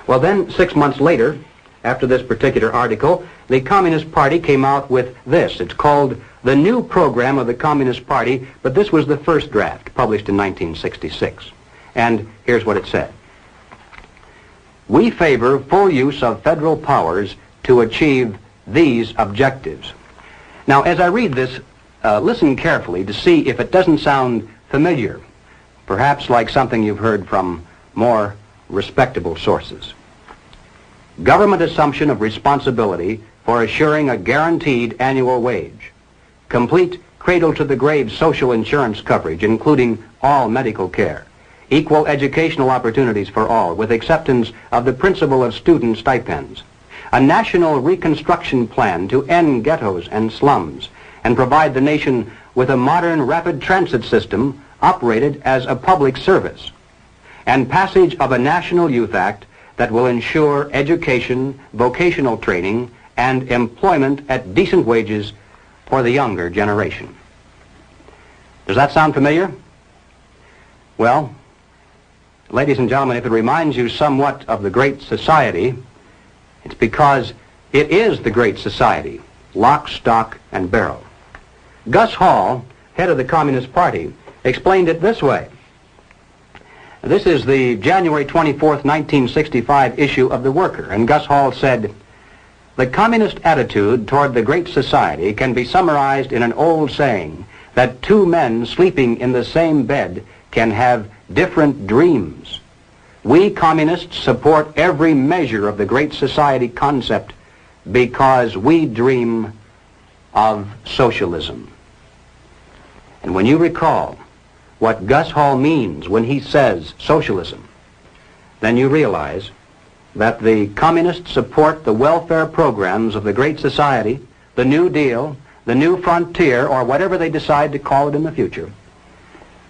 Well then, 6 months later, after this particular article, the Communist Party came out with this. It's called The New Program of the Communist Party, but this was the first draft, published in 1966. And here's what it said. We favor full use of federal powers to achieve these objectives. Now, as I read this, listen carefully to see if it doesn't sound familiar, perhaps like something you've heard from more respectable sources. Government assumption of responsibility for assuring a guaranteed annual wage. Complete cradle-to-the-grave social insurance coverage, including all medical care. Equal educational opportunities for all, with acceptance of the principle of student stipends. A national reconstruction plan to end ghettos and slums and provide the nation with a modern rapid transit system operated as a public service. And passage of a National Youth Act that will ensure education, vocational training, and employment at decent wages for the younger generation. Does that sound familiar? Well, ladies and gentlemen, if it reminds you somewhat of the Great Society, it's because it is the Great Society, lock, stock, and barrel. Gus Hall, head of the Communist Party, explained it this way. This is the January 24th, 1965 issue of The Worker, and Gus Hall said, "The communist attitude toward the Great Society can be summarized in an old saying that two men sleeping in the same bed can have different dreams. We communists support every measure of the Great Society concept because we dream of socialism." And when you recall what Gus Hall means when he says socialism, then you realize that the communists support the welfare programs of the Great Society, the New Deal, the New Frontier, or whatever they decide to call it in the future,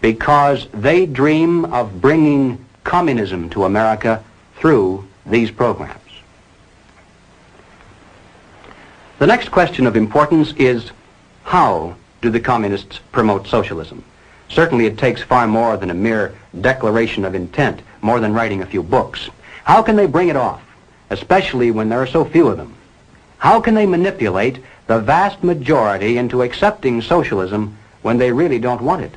because they dream of bringing communism to America through these programs. The next question of importance is, how do the communists promote socialism? Certainly it takes far more than a mere declaration of intent, more than writing a few books. How can they bring it off, especially when there are so few of them? How can they manipulate the vast majority into accepting socialism when they really don't want it?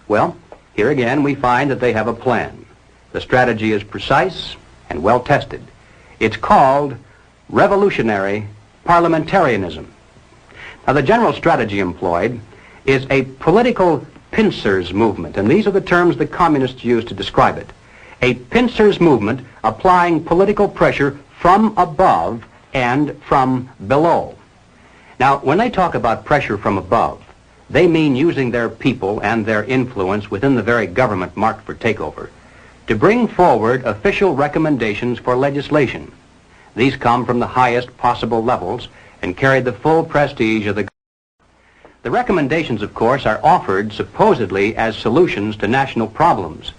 Well, here again we find that they have a plan. The strategy is precise and well tested. It's called revolutionary parliamentarianism. Now, the general strategy employed is a political pincers movement, and these are the terms the communists use to describe it. A pincers movement applying political pressure from above and from below. Now, when they talk about pressure from above, they mean using their people and their influence within the very government marked for takeover to bring forward official recommendations for legislation. These come from the highest possible levels and carry the full prestige of the government. The recommendations, of course, are offered supposedly as solutions to national problems,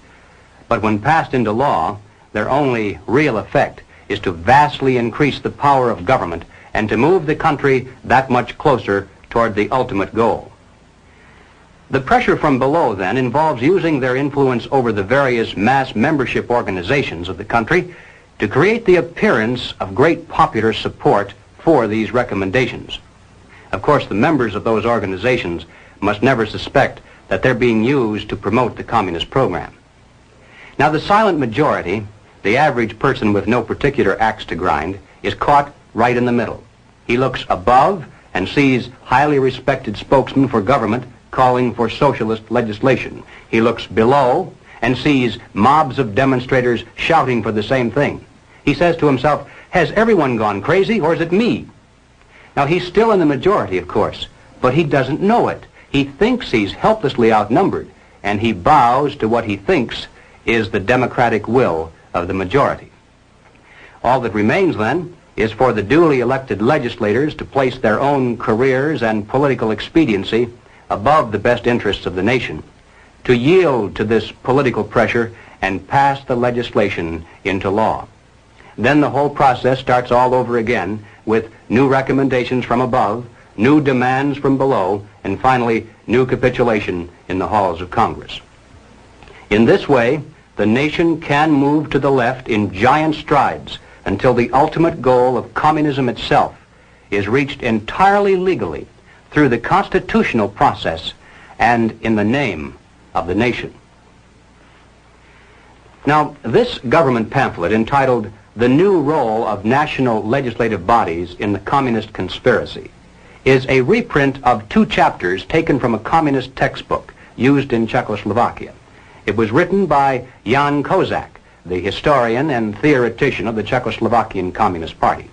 but when passed into law, their only real effect is to vastly increase the power of government and to move the country that much closer toward the ultimate goal. The pressure from below, then, involves using their influence over the various mass membership organizations of the country to create the appearance of great popular support for these recommendations. Of course, the members of those organizations must never suspect that they're being used to promote the communist program. Now, the silent majority, the average person with no particular axe to grind, is caught right in the middle. He looks above and sees highly respected spokesmen for government calling for socialist legislation. He looks below and sees mobs of demonstrators shouting for the same thing. He says to himself, has everyone gone crazy, or is it me? Now, he's still in the majority, of course, but he doesn't know it. He thinks he's helplessly outnumbered, and he bows to what he thinks is the democratic will of the majority. All that remains, then, is for the duly elected legislators to place their own careers and political expediency above the best interests of the nation, to yield to this political pressure and pass the legislation into law. Then the whole process starts all over again with new recommendations from above, new demands from below, and finally new capitulation in the halls of Congress. In this way, the nation can move to the left in giant strides until the ultimate goal of communism itself is reached entirely legally through the constitutional process and in the name of the nation. Now, this government pamphlet entitled "The New Role of National Legislative Bodies in the Communist Conspiracy" is a reprint of 2 chapters taken from a communist textbook used in Czechoslovakia. It was written by Jan Kozak, the historian and theoretician of the Czechoslovakian Communist Party.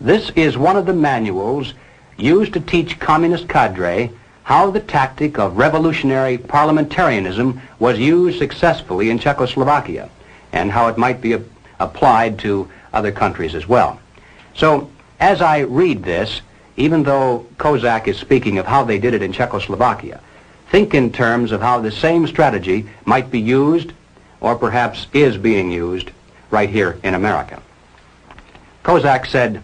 This is one of the manuals used to teach communist cadre how the tactic of revolutionary parliamentarianism was used successfully in Czechoslovakia and how it might be applied to other countries as well. So, as I read this, even though Kozak is speaking of how they did it in Czechoslovakia, think in terms of how the same strategy might be used, or perhaps is being used, right here in America. Kozak said,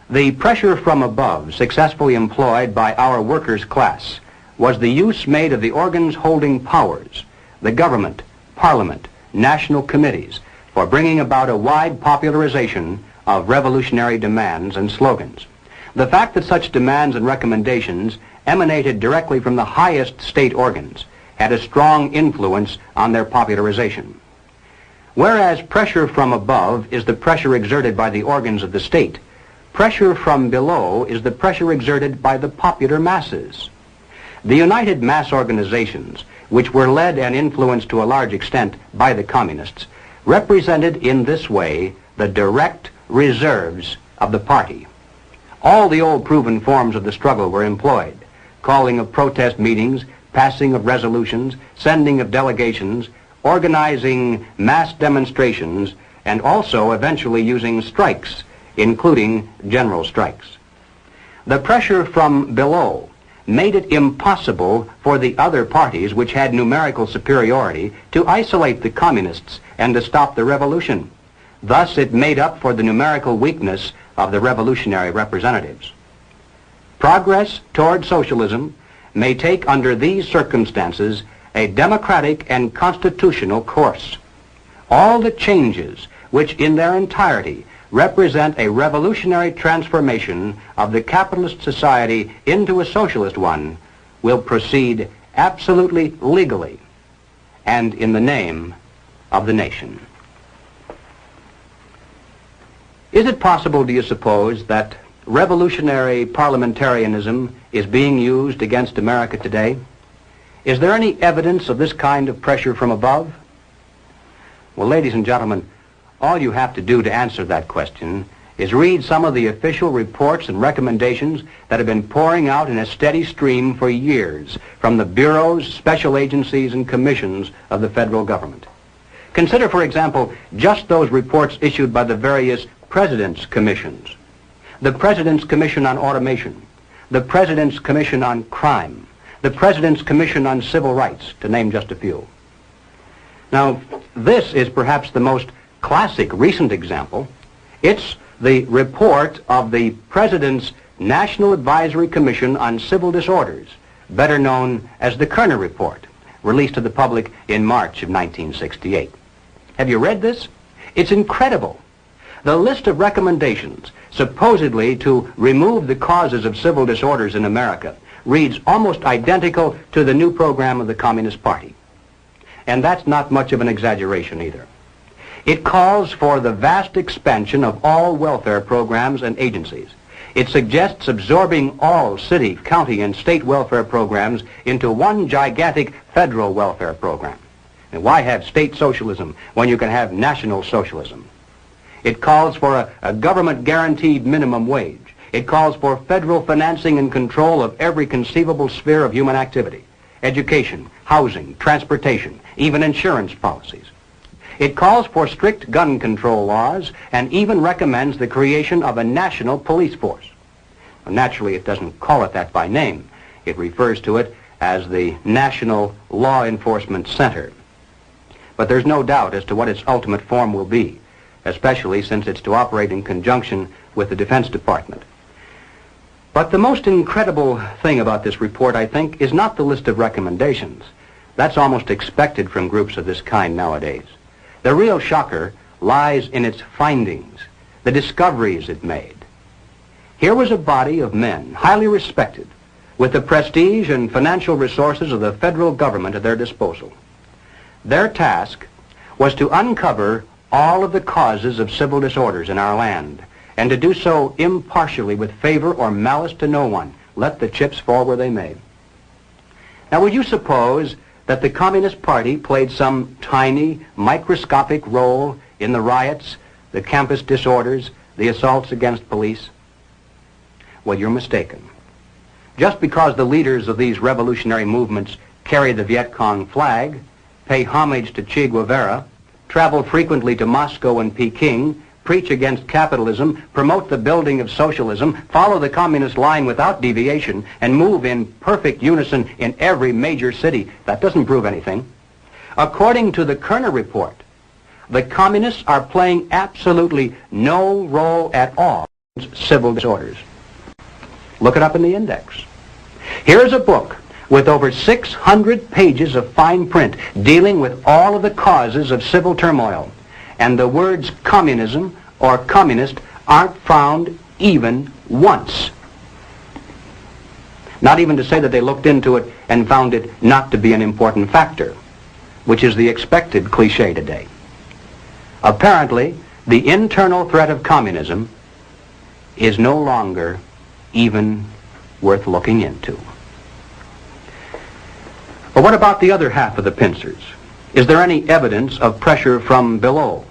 "The pressure from above successfully employed by our workers' class was the use made of the organs holding powers, the government, parliament, national committees, for bringing about a wide popularization of revolutionary demands and slogans. The fact that such demands and recommendations emanated directly from the highest state organs had a strong influence on their popularization. Whereas pressure from above is the pressure exerted by the organs of the state, pressure from below is the pressure exerted by the popular masses. The united mass organizations, which were led and influenced to a large extent by the communists, represented in this way the direct reserves of the party. All the old proven forms of the struggle were employed: calling of protest meetings, passing of resolutions, sending of delegations, organizing mass demonstrations, and also eventually using strikes, including general strikes. The pressure from below made it impossible for the other parties which had numerical superiority to isolate the communists and to stop the revolution. Thus it made up for the numerical weakness of the revolutionary representatives. Progress toward socialism may take under these circumstances a democratic and constitutional course. All the changes which in their entirety represent a revolutionary transformation of the capitalist society into a socialist one will proceed absolutely legally and in the name of the nation. Is it possible, do you suppose, that revolutionary parliamentarianism is being used against America today? Is there any evidence of this kind of pressure from above? Well, ladies and gentlemen, all you have to do to answer that question is read some of the official reports and recommendations that have been pouring out in a steady stream for years from the bureaus, special agencies, and commissions of the federal government. Consider, for example, just those reports issued by the various President's Commissions. The President's Commission on Automation, the President's Commission on Crime, the President's Commission on Civil Rights, to name just a few. Now, this is perhaps the most classic recent example. It's the report of the President's National Advisory Commission on Civil Disorders, better known as the Kerner Report, released to the public in March of 1968. Have you read this? It's incredible. The list of recommendations supposedly to remove the causes of civil disorders in America reads almost identical to the new program of the Communist Party. And that's not much of an exaggeration either. It calls for the vast expansion of all welfare programs and agencies. It suggests absorbing all city, county, and state welfare programs into one gigantic federal welfare program. And why have state socialism when you can have national socialism? It calls for a government-guaranteed minimum wage. It calls for federal financing and control of every conceivable sphere of human activity: education, housing, transportation, even insurance policies. It calls for strict gun control laws and even recommends the creation of a national police force. Well, naturally, it doesn't call it that by name. It refers to it as the National Law Enforcement Center. But there's no doubt as to what its ultimate form will be, especially since it's to operate in conjunction with the Defense Department. But the most incredible thing about this report, I think, is not the list of recommendations. That's almost expected from groups of this kind nowadays. The real shocker lies in its findings, the discoveries it made. Here was a body of men, highly respected, with the prestige and financial resources of the federal government at their disposal. Their task was to uncover all of the causes of civil disorders in our land, and to do so impartially with favor or malice to no one, let the chips fall where they may. Now, would you suppose that the Communist Party played some tiny, microscopic role in the riots, the campus disorders, the assaults against police? Well, you're mistaken. Just because the leaders of these revolutionary movements carry the Viet Cong flag, pay homage to Che Guevara, travel frequently to Moscow and Peking, preach against capitalism, promote the building of socialism, follow the communist line without deviation, and move in perfect unison in every major city, that doesn't prove anything. According to the Kerner Report, the communists are playing absolutely no role at all in civil disorders. Look it up in the index. Here's a book with over 600 pages of fine print dealing with all of the causes of civil turmoil. And the words communism or communist aren't found even once. Not even to say that they looked into it and found it not to be an important factor, which is the expected cliche today. Apparently, the internal threat of communism is no longer even worth looking into. But what about the other half of the pincers? Is there any evidence of pressure from below?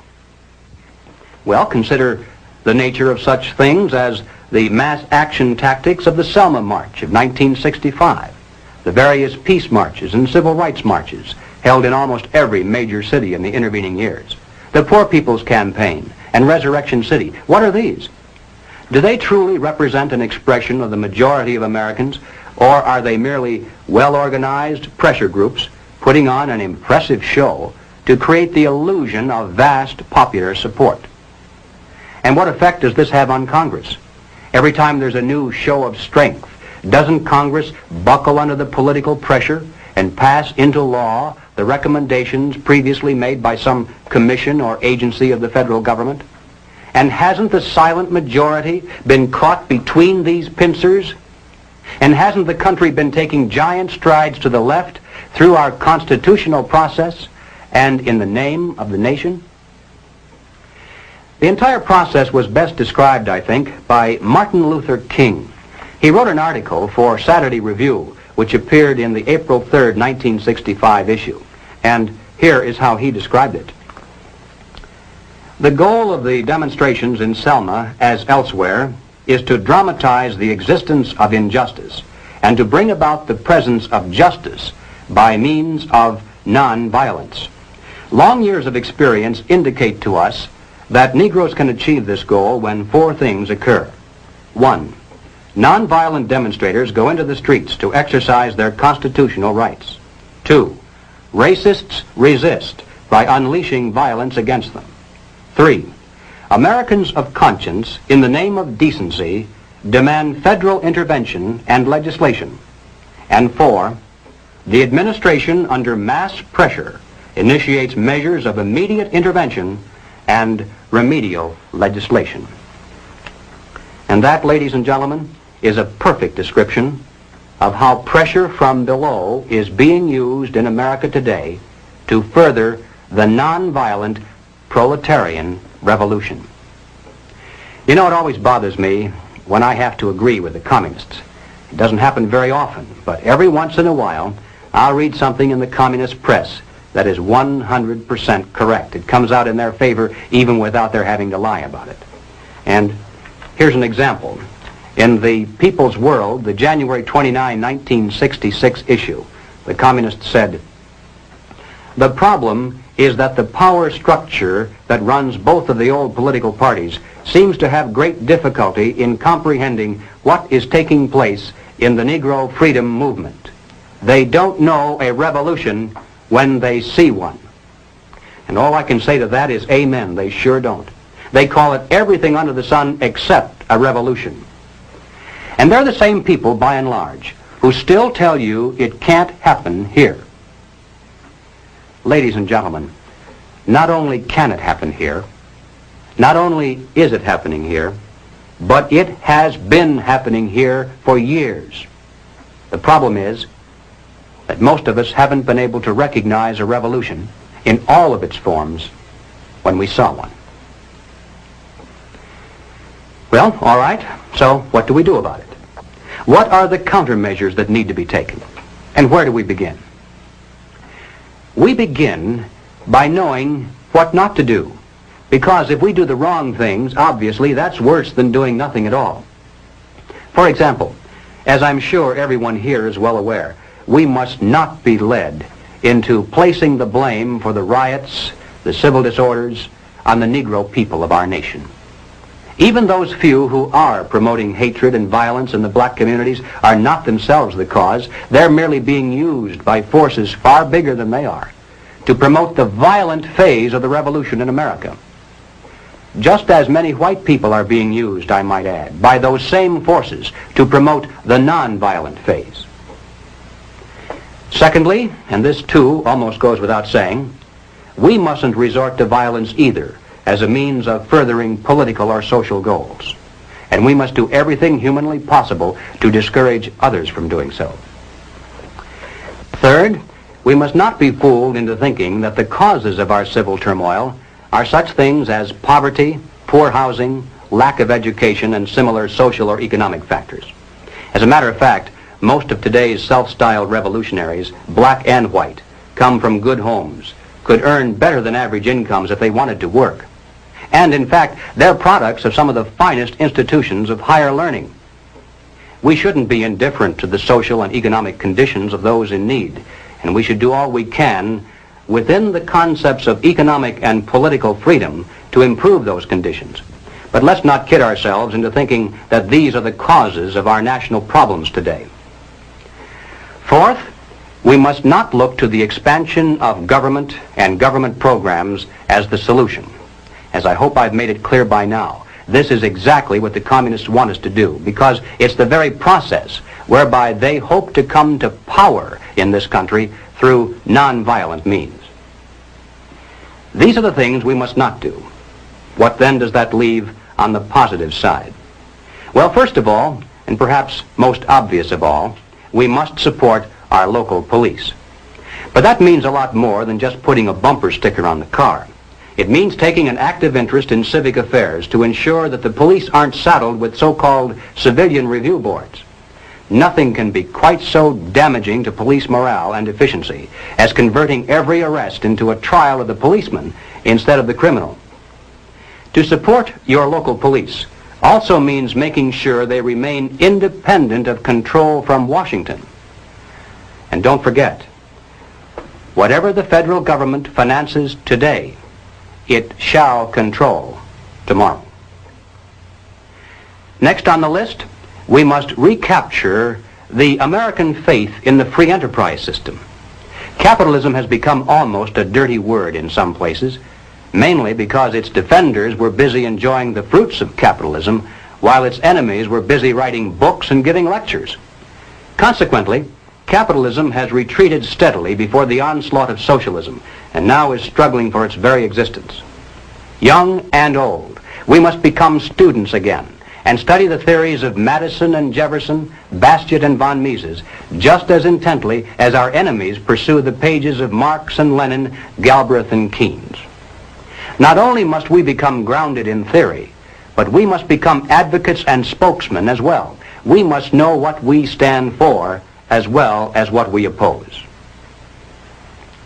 Well, consider the nature of such things as the mass action tactics of the Selma March of 1965, the various peace marches and civil rights marches held in almost every major city in the intervening years, the Poor People's Campaign and Resurrection City. What are these? Do they truly represent an expression of the majority of Americans, or are they merely well-organized pressure groups putting on an impressive show to create the illusion of vast popular support? And what effect does this have on Congress? Every time there's a new show of strength, doesn't Congress buckle under the political pressure and pass into law the recommendations previously made by some commission or agency of the federal government? And hasn't the silent majority been caught between these pincers? And hasn't the country been taking giant strides to the left through our constitutional process and in the name of the nation? The entire process was best described, I think, by Martin Luther King. He wrote an article for Saturday Review, which appeared in the April 3rd, 1965 issue. And here is how he described it. The goal of the demonstrations in Selma, as elsewhere, is to dramatize the existence of injustice and to bring about the presence of justice by means of non-violence. Long years of experience indicate to us that Negroes can achieve this goal when four things occur. 1. Nonviolent demonstrators go into the streets to exercise their constitutional rights. 2. Racists resist by unleashing violence against them. 3. Americans of conscience, in the name of decency, demand federal intervention and legislation. And 4. The administration, under mass pressure, initiates measures of immediate intervention and remedial legislation. And that, ladies and gentlemen, is a perfect description of how pressure from below is being used in America today to further the nonviolent proletarian revolution. You know, it always bothers me when I have to agree with the communists. It doesn't happen very often, but every once in a while I'll read something in the communist press that is 100% correct. It comes out in their favor even without their having to lie about it. And here's an example. In the People's World, the January 29, 1966 issue, the communists said, "The problem is that the power structure that runs both of the old political parties seems to have great difficulty in comprehending what is taking place in the Negro freedom movement. They don't know a revolution when they see one." And all I can say to that is amen. They sure don't. They call it everything under the sun except a revolution. And they're the same people, by and large, who still tell you it can't happen here. Ladies and gentlemen, not only can it happen here, not only is it happening here, but it has been happening here for years. The problem is that most of us haven't been able to recognize a revolution in all of its forms when we saw one. Well, all right, so what do we do about it? What are the countermeasures that need to be taken? And where do we begin? We begin by knowing what not to do, because if we do the wrong things, obviously that's worse than doing nothing at all. For example, as I'm sure everyone here is well aware, we must not be led into placing the blame for the riots, the civil disorders, on the Negro people of our nation. Even those few who are promoting hatred and violence in the black communities are not themselves the cause. They're merely being used by forces far bigger than they are to promote the violent phase of the revolution in America. Just as many white people are being used, I might add, by those same forces to promote the nonviolent phase. Secondly, and this too almost goes without saying, we mustn't resort to violence either as a means of furthering political or social goals. And we must do everything humanly possible to discourage others from doing so. Third, we must not be fooled into thinking that the causes of our civil turmoil are such things as poverty, poor housing, lack of education, and similar social or economic factors. As a matter of fact, most of today's self-styled revolutionaries, black and white, come from good homes, could earn better than average incomes if they wanted to work. And in fact, they're products of some of the finest institutions of higher learning. We shouldn't be indifferent to the social and economic conditions of those in need, and we should do all we can within the concepts of economic and political freedom to improve those conditions. But let's not kid ourselves into thinking that these are the causes of our national problems today. Fourth, we must not look to the expansion of government and government programs as the solution. As I hope I've made it clear by now, this is exactly what the communists want us to do, because it's the very process whereby they hope to come to power in this country through nonviolent means. These are the things we must not do. What then does that leave on the positive side? Well, first of all, and perhaps most obvious of all, we must support our local police. But that means a lot more than just putting a bumper sticker on the car. It means taking an active interest in civic affairs to ensure that the police aren't saddled with so-called civilian review boards. Nothing can be quite so damaging to police morale and efficiency as converting every arrest into a trial of the policeman instead of the criminal. To support your local police also means making sure they remain independent of control from Washington. And don't forget, whatever the federal government finances today, it shall control tomorrow. Next on the list, we must recapture the American faith in the free enterprise system. Capitalism has become almost a dirty word in some places, mainly because its defenders were busy enjoying the fruits of capitalism, while its enemies were busy writing books and giving lectures. Consequently, capitalism has retreated steadily before the onslaught of socialism, and now is struggling for its very existence. Young and old, we must become students again, and study the theories of Madison and Jefferson, Bastiat and von Mises, just as intently as our enemies pursue the pages of Marx and Lenin, Galbraith and Keynes. Not only must we become grounded in theory, but we must become advocates and spokesmen as well. We must know what we stand for as well as what we oppose.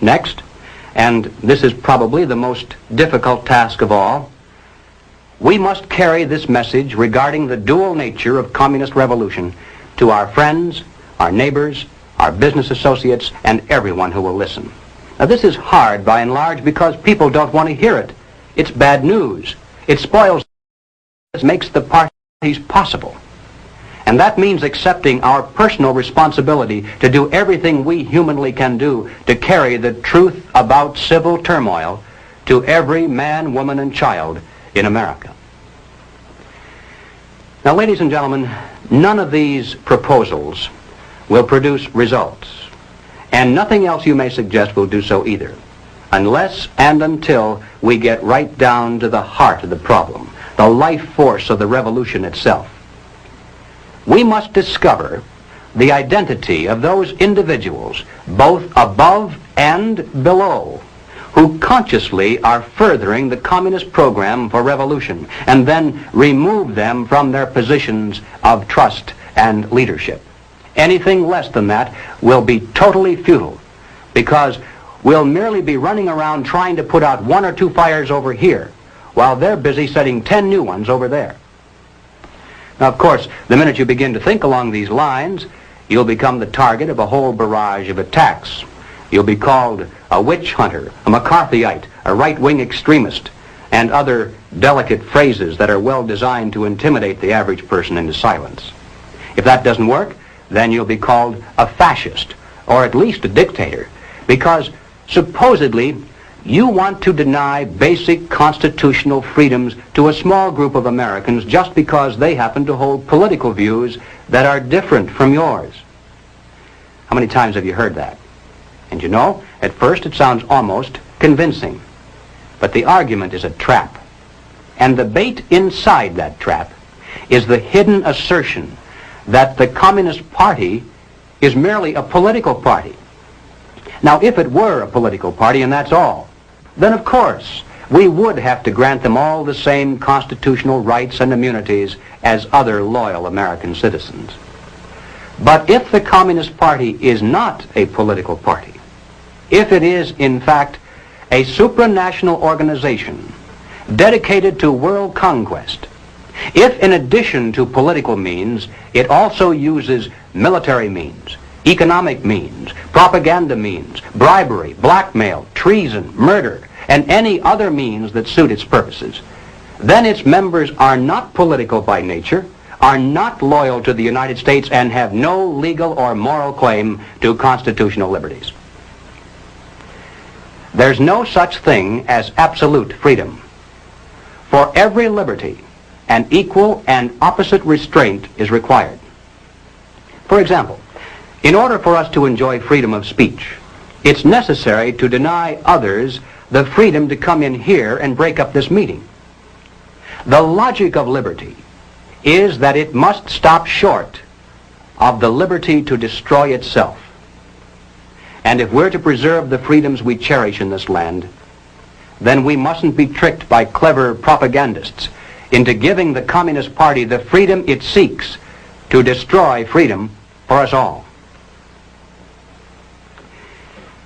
Next, and this is probably the most difficult task of all, we must carry this message regarding the dual nature of communist revolution to our friends, our neighbors, our business associates, and everyone who will listen. Now, this is hard by and large because people don't want to hear it. It's bad news. It spoils, makes the parties possible. And that means accepting our personal responsibility to do everything we humanly can do to carry the truth about civil turmoil to every man, woman, and child in America. Now, ladies and gentlemen, none of these proposals will produce results, and nothing else you may suggest will do so either, unless and until we get right down to the heart of the problem, the life force of the revolution itself. We must discover the identity of those individuals, both above and below, who consciously are furthering the communist program for revolution, and then remove them from their positions of trust and leadership. Anything less than that will be totally futile, because we'll merely be running around trying to put out 1 or 2 fires over here, while they're busy setting 10 new ones over there. Now, of course, the minute you begin to think along these lines, you'll become the target of a whole barrage of attacks. You'll be called a witch hunter, a McCarthyite, a right-wing extremist, and other delicate phrases that are well designed to intimidate the average person into silence. If that doesn't work, then you'll be called a fascist, or at least a dictator, because supposedly you want to deny basic constitutional freedoms to a small group of Americans just because they happen to hold political views that are different from yours. How many times have you heard that? And you know, at first it sounds almost convincing. But the argument is a trap. And the bait inside that trap is the hidden assertion that the Communist Party is merely a political party. Now, if it were a political party and that's all, then of course we would have to grant them all the same constitutional rights and immunities as other loyal American citizens. But if the Communist Party is not a political party, if it is in fact a supranational organization dedicated to world conquest, if in addition to political means it also uses military means, economic means, propaganda means, bribery, blackmail, treason, murder, and any other means that suit its purposes, then its members are not political by nature, are not loyal to the United States, and have no legal or moral claim to constitutional liberties. There's no such thing as absolute freedom. For every liberty, an equal and opposite restraint is required. For example, in order for us to enjoy freedom of speech, it's necessary to deny others the freedom to come in here and break up this meeting. The logic of liberty is that it must stop short of the liberty to destroy itself. And if we're to preserve the freedoms we cherish in this land, then we mustn't be tricked by clever propagandists into giving the Communist Party the freedom it seeks to destroy freedom for us all.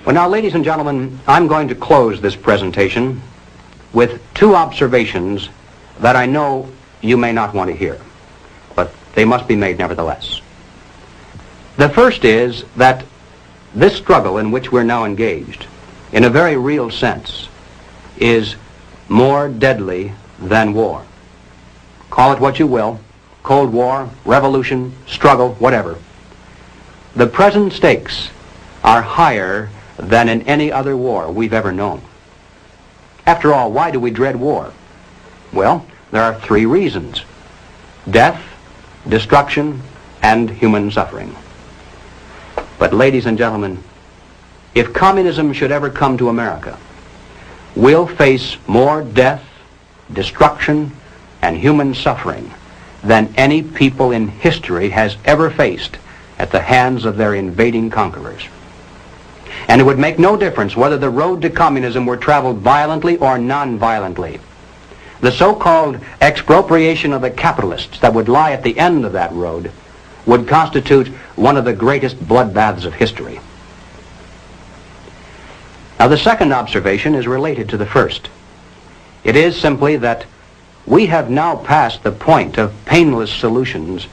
Well, now, ladies and gentlemen, I'm going to close this presentation with 2 observations that I know you may not want to hear, but they must be made nevertheless. The first is that this struggle in which we're now engaged, in a very real sense, is more deadly than war. Call it what you will, Cold War, revolution, struggle, whatever. The present stakes are higher than in any other war we've ever known. After all, why do we dread war? Well, there are three reasons: death, destruction, and human suffering. But ladies and gentlemen, if communism should ever come to America, we'll face more death, destruction, and human suffering than any people in history has ever faced at the hands of their invading conquerors. And it would make no difference whether the road to communism were traveled violently or non-violently. The so-called expropriation of the capitalists that would lie at the end of that road would constitute one of the greatest bloodbaths of history. Now, the second observation is related to the first. It is simply that we have now passed the point of painless solutions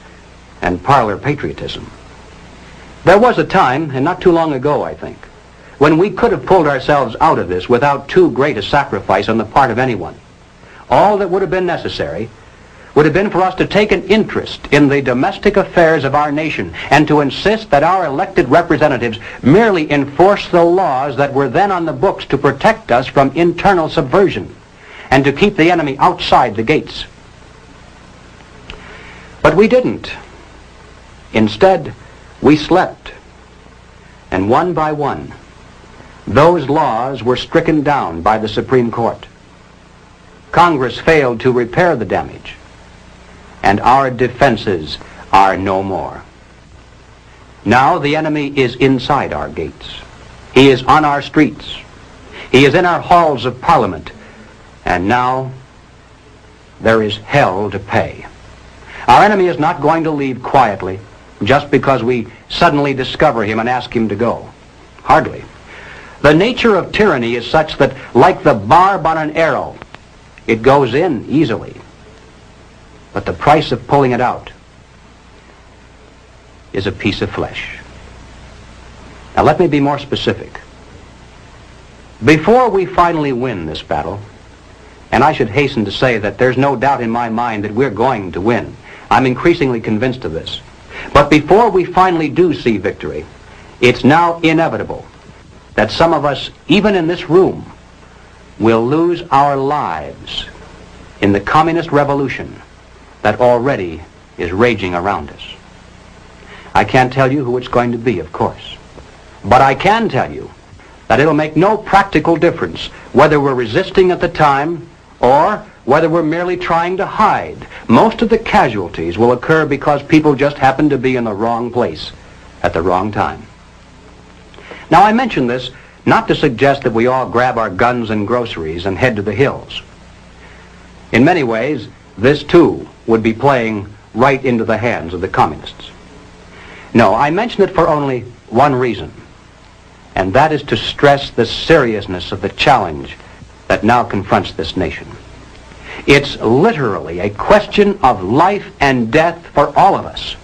and parlor patriotism. There was a time, and not too long ago, I think, when we could have pulled ourselves out of this without too great a sacrifice on the part of anyone. All that would have been necessary would have been for us to take an interest in the domestic affairs of our nation and to insist that our elected representatives merely enforce the laws that were then on the books to protect us from internal subversion and to keep the enemy outside the gates. But we didn't. Instead, we slept. And one by one, those laws were stricken down by the Supreme Court. Congress failed to repair the damage, and our defenses are no more. Now the enemy is inside our gates. He is on our streets. He is in our halls of Parliament. And now there is hell to pay. Our enemy is not going to leave quietly just because we suddenly discover him and ask him to go. Hardly. The nature of tyranny is such that, like the barb on an arrow, it goes in easily. But the price of pulling it out is a piece of flesh. Now let me be more specific. Before we finally win this battle, and I should hasten to say that there's no doubt in my mind that we're going to win. I'm increasingly convinced of this. But before we finally do see victory, it's now inevitable that some of us, even in this room, will lose our lives in the communist revolution that already is raging around us. I can't tell you who it's going to be, of course. But I can tell you that it'll make no practical difference whether we're resisting at the time or whether we're merely trying to hide. Most of the casualties will occur because people just happen to be in the wrong place at the wrong time. Now, I mention this not to suggest that we all grab our guns and groceries and head to the hills. In many ways, this too would be playing right into the hands of the communists. No, I mention it for only one reason, and that is to stress the seriousness of the challenge that now confronts this nation. It's literally a question of life and death for all of us.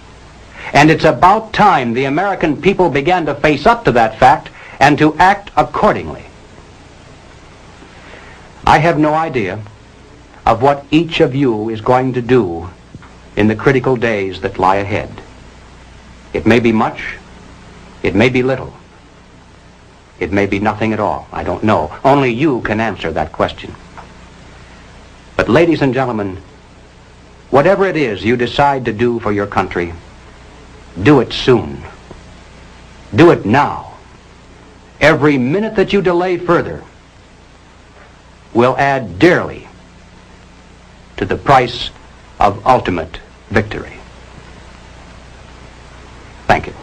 And it's about time the American people began to face up to that fact and to act accordingly. I have no idea of what each of you is going to do in the critical days that lie ahead. It may be much, it may be little, it may be nothing at all. I don't know. Only you can answer that question. But ladies and gentlemen, whatever it is you decide to do for your country, do it soon. Do it now. Every minute that you delay further will add dearly to the price of ultimate victory. Thank you.